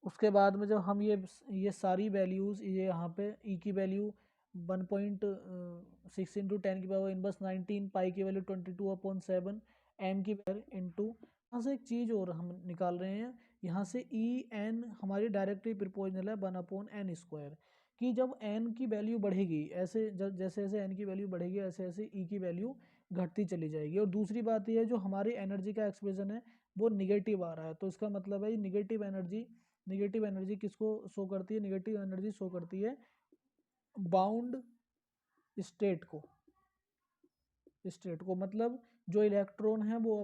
उसके बाद में जब हम ये सारी वैल्यूज़, ये यहाँ पे E की वैल्यू 1.6 इंटू 10⁻⁻19, पाई की वैल्यू 22/7, m की वैल्यू इंटू, यहाँ से एक चीज़ और हम निकाल रहे हैं, यहाँ से En हमारी डायरेक्टली प्रोपोर्शनल है 1/n², कि जब n की वैल्यू बढ़ेगी, ऐसे जैसे जैसे n की वैल्यू बढ़ेगी ऐसे ऐसे E की वैल्यू घटती चली जाएगी। और दूसरी बात यह है जो हमारी एनर्जी का एक्सप्रेशन है वो निगेटिव आ रहा है, तो इसका मतलब है निगेटिव एनर्जी किसको शो करती है, निगेटिव एनर्जी शो करती है बाउंड स्टेट को मतलब जो इलेक्ट्रॉन है वो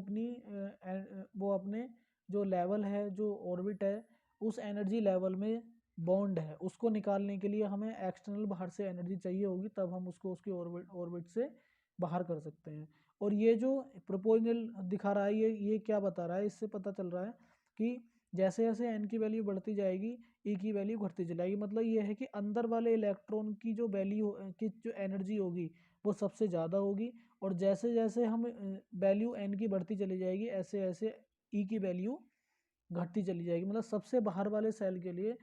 अपने जो लेवल है, जो ऑर्बिट है, उस एनर्जी लेवल में बॉन्ड है, उसको निकालने के लिए हमें एक्सटर्नल बाहर से एनर्जी चाहिए होगी, तब हम उसको उसकी ऑर्बिट से बाहर कर सकते हैं। और ये जो प्रोपोर्शनल दिखा रहा है ये क्या बता रहा है, इससे पता चल रहा है कि जैसे जैसे n की वैल्यू बढ़ती जाएगी E की वैल्यू घटती चली जाएगी। मतलब ये है कि अंदर वाले इलेक्ट्रॉन की जो वैल्यू की जो एनर्जी होगी वो सबसे ज़्यादा होगी, और जैसे जैसे हम वैल्यू n की बढ़ती चली जाएगी ऐसे ऐसे E की वैल्यू घटती चली जाएगी। मतलब सबसे बाहर वाले सेल के लिए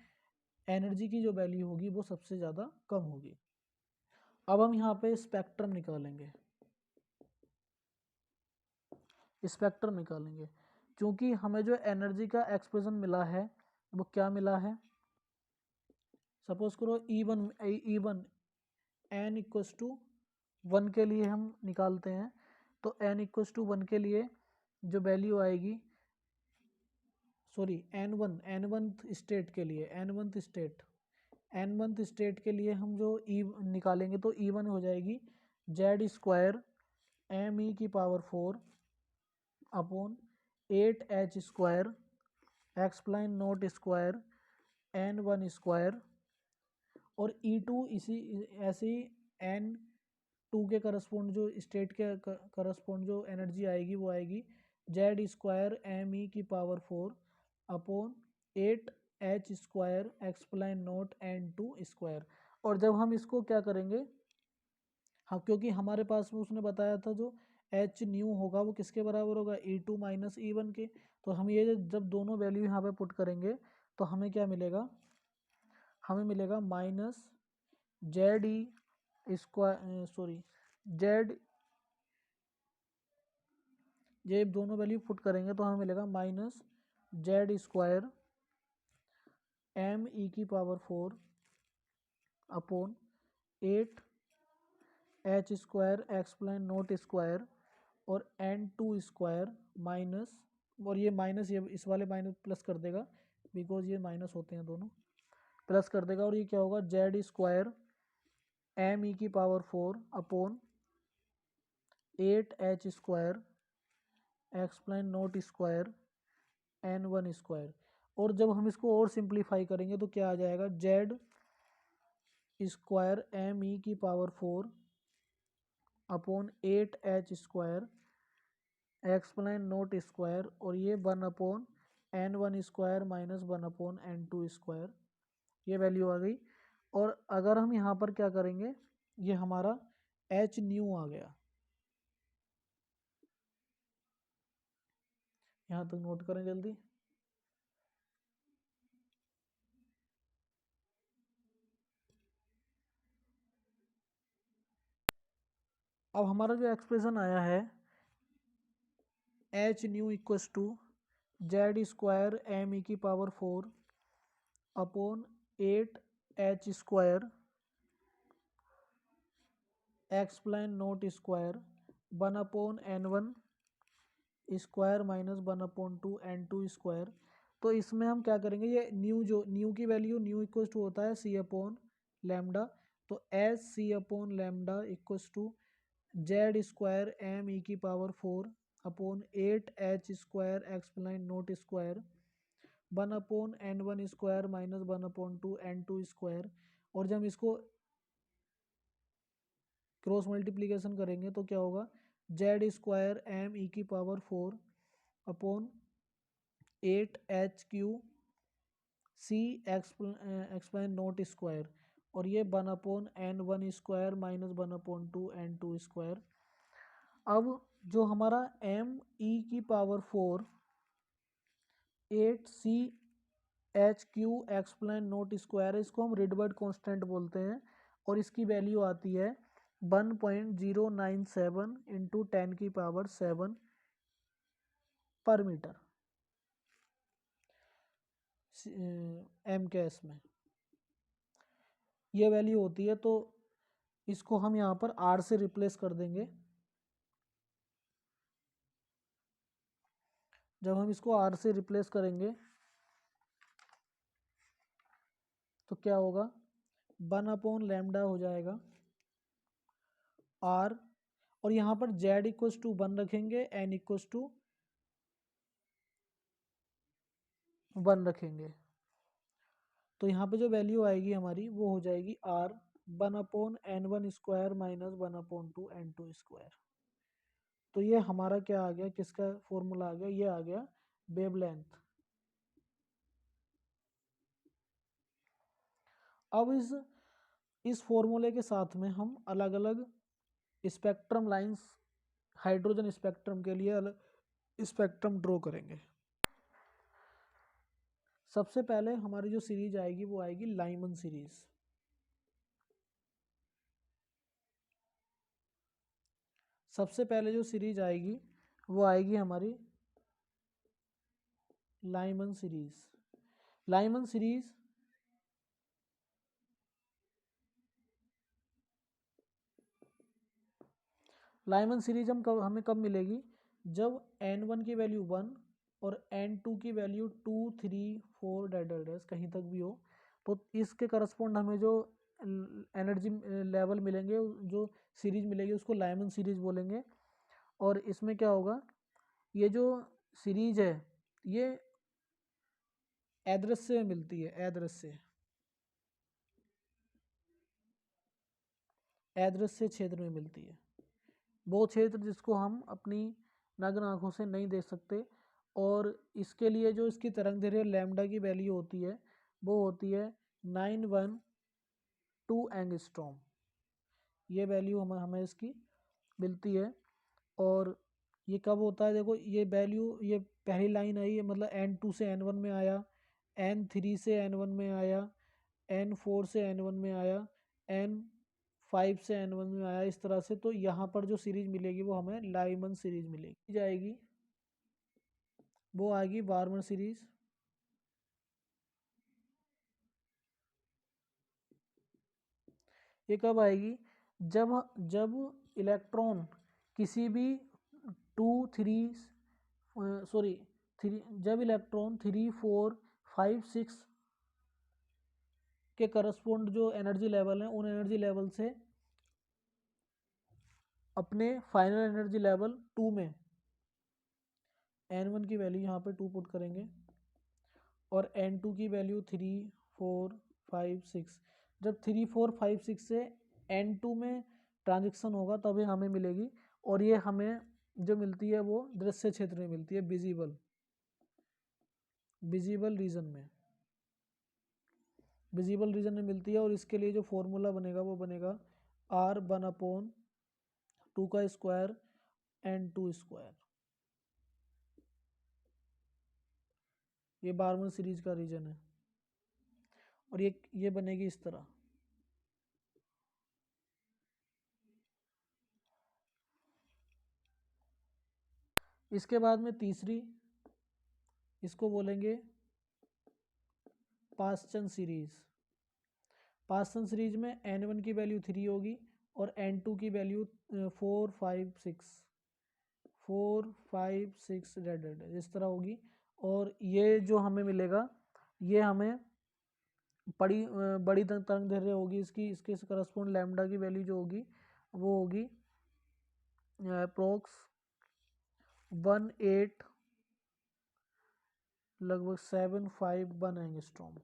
एनर्जी की जो वैल्यू होगी वो सबसे ज़्यादा कम होगी। अब हम यहाँ पे स्पेक्ट्रम निकालेंगे, क्योंकि हमें जो एनर्जी का एक्सप्रेशन मिला है वो क्या मिला है, सपोज करो E1 n=1 के लिए हम निकालते हैं, तो n=1 के लिए जो वैल्यू आएगी, सॉरी n1th स्टेट के लिए, n1th स्टेट के लिए हम जो E निकालेंगे तो E1 हो जाएगी Z² एम ई की power 4 upon 8 h square epsilon naught square N one square, और E2 इसी ऐसे ही N2 के करस्पॉन्ड जो स्टेट के करस्पॉन्ड जो एनर्जी आएगी वो आएगी जेड स्क्वायर एम ई की power 4 upon 8 h square epsilon naught N2 square. और जब हम इसको क्या करेंगे, हाँ क्योंकि हमारे पास में उसने बताया था जो एच न्यू होगा वो किसके बराबर होगा, E2 माइनस E1 के। तो हम ये जब दोनों वैल्यू यहाँ पे पुट करेंगे तो हमें क्या मिलेगा, हमें मिलेगा minus Z E square sorry Z, ये दोनों वैल्यू पुट करेंगे तो हमें मिलेगा minus Z square M E की power 4 upon 8 h square epsilon naught square और N2 स्क्वायर माइनस, और ये माइनस ये इस वाले माइनस प्लस कर देगा बिकॉज ये माइनस होते हैं दोनों, प्लस कर देगा और ये क्या होगा जेड स्क्वायर एम ई की power 4 upon 8 h square epsilon naught square N1 square. और जब हम इसको और सिंप्लीफाई करेंगे तो क्या आ जाएगा, जेड स्क्वायर एम ई की power 4 upon 8 h square epsilon naught square, और ये 1/N1 square minus 1/N2 square, ये वैल्यू आ गई। और अगर हम यहाँ पर क्या करेंगे, ये हमारा एच न्यू आ गया, यहाँ तक नोट करें जल्दी। अब हमारा जो एक्सप्रेशन आया है H nu equals to Z square M E की power 4 upon 8 h square epsilon naught square 1/N1 square minus 1/2 square. तो इसमें हम क्या करेंगे, ये न्यू जो न्यू की वैल्यू न्यू इक्वस टू होता है सी अपॉन लैम्डा, तो H C upon lambda equals to Z square M E की power 4 upon 8 h square epsilon naught square 1/N1 square minus 1/2 N2 square. और जब हम इसको क्रॉस मल्टीप्लीकेशन करेंगे तो क्या होगा, जेड स्क्वायर एम ई की पावर 4 अपॉन 8 h³ सी एक्सप्लाइन नोट स्क्वायर, और ये 1/N1 square minus 1/2 N2 square. अब जो हमारा एम ई की power 4 8 C h³ epsilon naught square है, इसको हम रिडबर्ड कांस्टेंट बोलते हैं, और इसकी वैल्यू आती है 1.097 इंटू 10⁻7 पर मीटर एम के एस में ये वैल्यू होती है। तो इसको हम यहाँ पर आर से रिप्लेस कर देंगे। जब हम इसको आर से रिप्लेस करेंगे तो क्या होगा, 1/लैम्डा हो जाएगा आर, और यहाँ पर जेड इक्वस टू 1 रखेंगे, एन इक्वस टू 1 रखेंगे, तो यहाँ पे जो वैल्यू आएगी हमारी वो हो जाएगी are 1/N1 square minus 1/2 N2 square. तो ये हमारा क्या आ गया, किसका फॉर्मूला आ गया, ये आ गया वेवलेंथ। अब इस फॉर्मूले के साथ में हम अलग अलग स्पेक्ट्रम लाइंस हाइड्रोजन स्पेक्ट्रम के लिए अलग स्पेक्ट्रम ड्रॉ करेंगे। सबसे पहले हमारी जो सीरीज आएगी वो आएगी लाइमन सीरीज। सबसे पहले जो सीरीज आएगी वो आएगी हमारी लाइमन सीरीज। लाइमन सीरीज हमें कब मिलेगी, जब N1 की वैल्यू 1 और N2 की वैल्यू 2 3 4 डैश कहीं तक भी हो, तो इसके करस्पॉन्ड हमें जो एनर्जी लेवल मिलेंगे, जो सीरीज मिलेगी उसको लाइमन सीरीज बोलेंगे। और इसमें क्या होगा, ये जो सीरीज है ये अदृश्य में मिलती है, अदृश्य क्षेत्र में मिलती है, वो क्षेत्र जिसको हम अपनी नग्न आंखों से नहीं देख सकते। और इसके लिए जो इसकी तरंग दैर्घ्य लैम्डा की वैल्यू होती है वो होती है 912 एंगस्ट्रॉम, ये वैल्यू हमें इसकी मिलती है। और ये कब होता है, देखो ये वैल्यू, ये पहली लाइन आई है मतलब N2 से N1 में आया, N3 से N1 में आया, N4 से N1 में आया, N5 से N1 में आया, इस तरह से। तो यहाँ पर जो सीरीज मिलेगी वो हमें लाइमन सीरीज मिलेगी, जाएगी वो आएगी बार्मर सीरीज। ये कब आएगी, जब जब इलेक्ट्रॉन किसी भी 3 जब इलेक्ट्रॉन 3, 4, 5, 6 के करस्पोंड जो एनर्जी लेवल है उन एनर्जी लेवल से अपने फाइनल एनर्जी लेवल 2 में, N1 की वैल्यू यहाँ पे 2 पुट करेंगे और N2 की वैल्यू 3, 4, 5, 6, जब 3, 4, 5, 6 से N2 में ट्रांजिशन होगा तभी हमें मिलेगी। और ये हमें जो मिलती है वो दृश्य क्षेत्र में मिलती है, विजिबल रीजन में मिलती है। और इसके लिए जो फॉर्मूला बनेगा वो बनेगा R1/2 का स्क्वायर N2 स्क्वायर। ये बार्मर सीरीज का रीजन है और ये बनेगी इस तरह। इसके बाद में तीसरी, इसको बोलेंगे पास्चन सीरीज। पास्चन सीरीज में N1 की वैल्यू 3 होगी और N2 की वैल्यू 4, 5, 6 डेड इस तरह होगी। और ये जो हमें मिलेगा ये हमें बड़ी तरंग दैर्घ्य होगी इसकी, इसके करस्पॉन्ड लैम्डा की वैल्यू जो होगी वो होगी अप्रोक्स 18 लगभग 751 एंगस्ट्रॉम।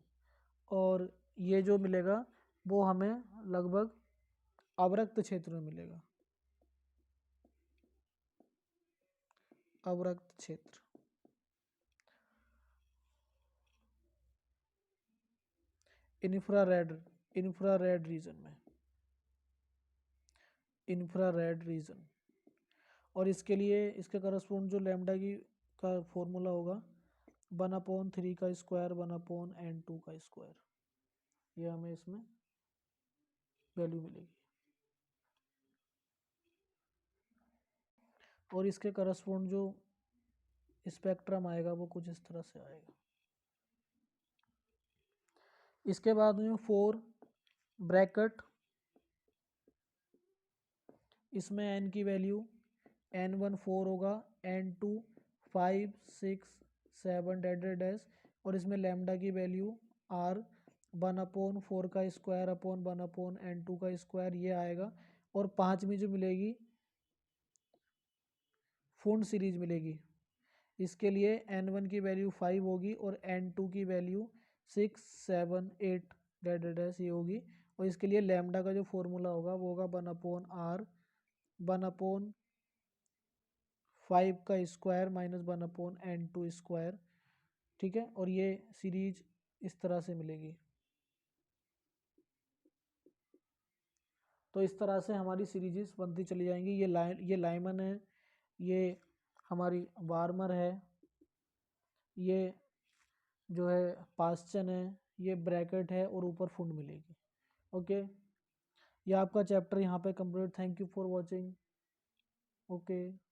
और ये जो मिलेगा वो हमें लगभग अवरक्त क्षेत्र में मिलेगा, अवरक्त क्षेत्र। इंफ्रारेड रीजन में, इंफ्रारेड रीजन। और इसके लिए इसके करस्पॉन्ड जो लैम्डा की का फॉर्मूला होगा 1/3 का स्क्वायर 1/N2 का स्क्वायर, ये हमें इसमें वैल्यू मिलेगी। और इसके करस्पॉन्ड जो स्पेक्ट्रम आएगा वो कुछ इस तरह से आएगा। इसके बाद में 4 ब्रैकेट, इसमें n की वैल्यू N1 4 होगा, N2 5, 6, 7 डैश। और इसमें लैम्डा की वैल्यू R 1/4 का स्क्वायर अपॉन 1/N2 का स्क्वायर ये आएगा। और पांचवी जो मिलेगी फुंड सीरीज मिलेगी, इसके लिए N1 की वैल्यू 5 होगी और N2 की वैल्यू 6, 7, 8 डैश ये होगी। और इसके लिए लैम्डा का जो फॉर्मूला होगा वो होगा 1/R 1/5 का स्क्वायर माइनस 1/N2 स्क्वायर। ठीक है, और ये सीरीज इस तरह से मिलेगी। तो इस तरह से हमारी सीरीजेस बनती चली जाएंगी। ये लाइमन है, ये हमारी वार्मर है, ये जो है पास्चन है, ये ब्रैकेट है और ऊपर फुंड मिलेगी। ओके, ये आपका चैप्टर यहाँ पे complete. Thank you for watching. Okay.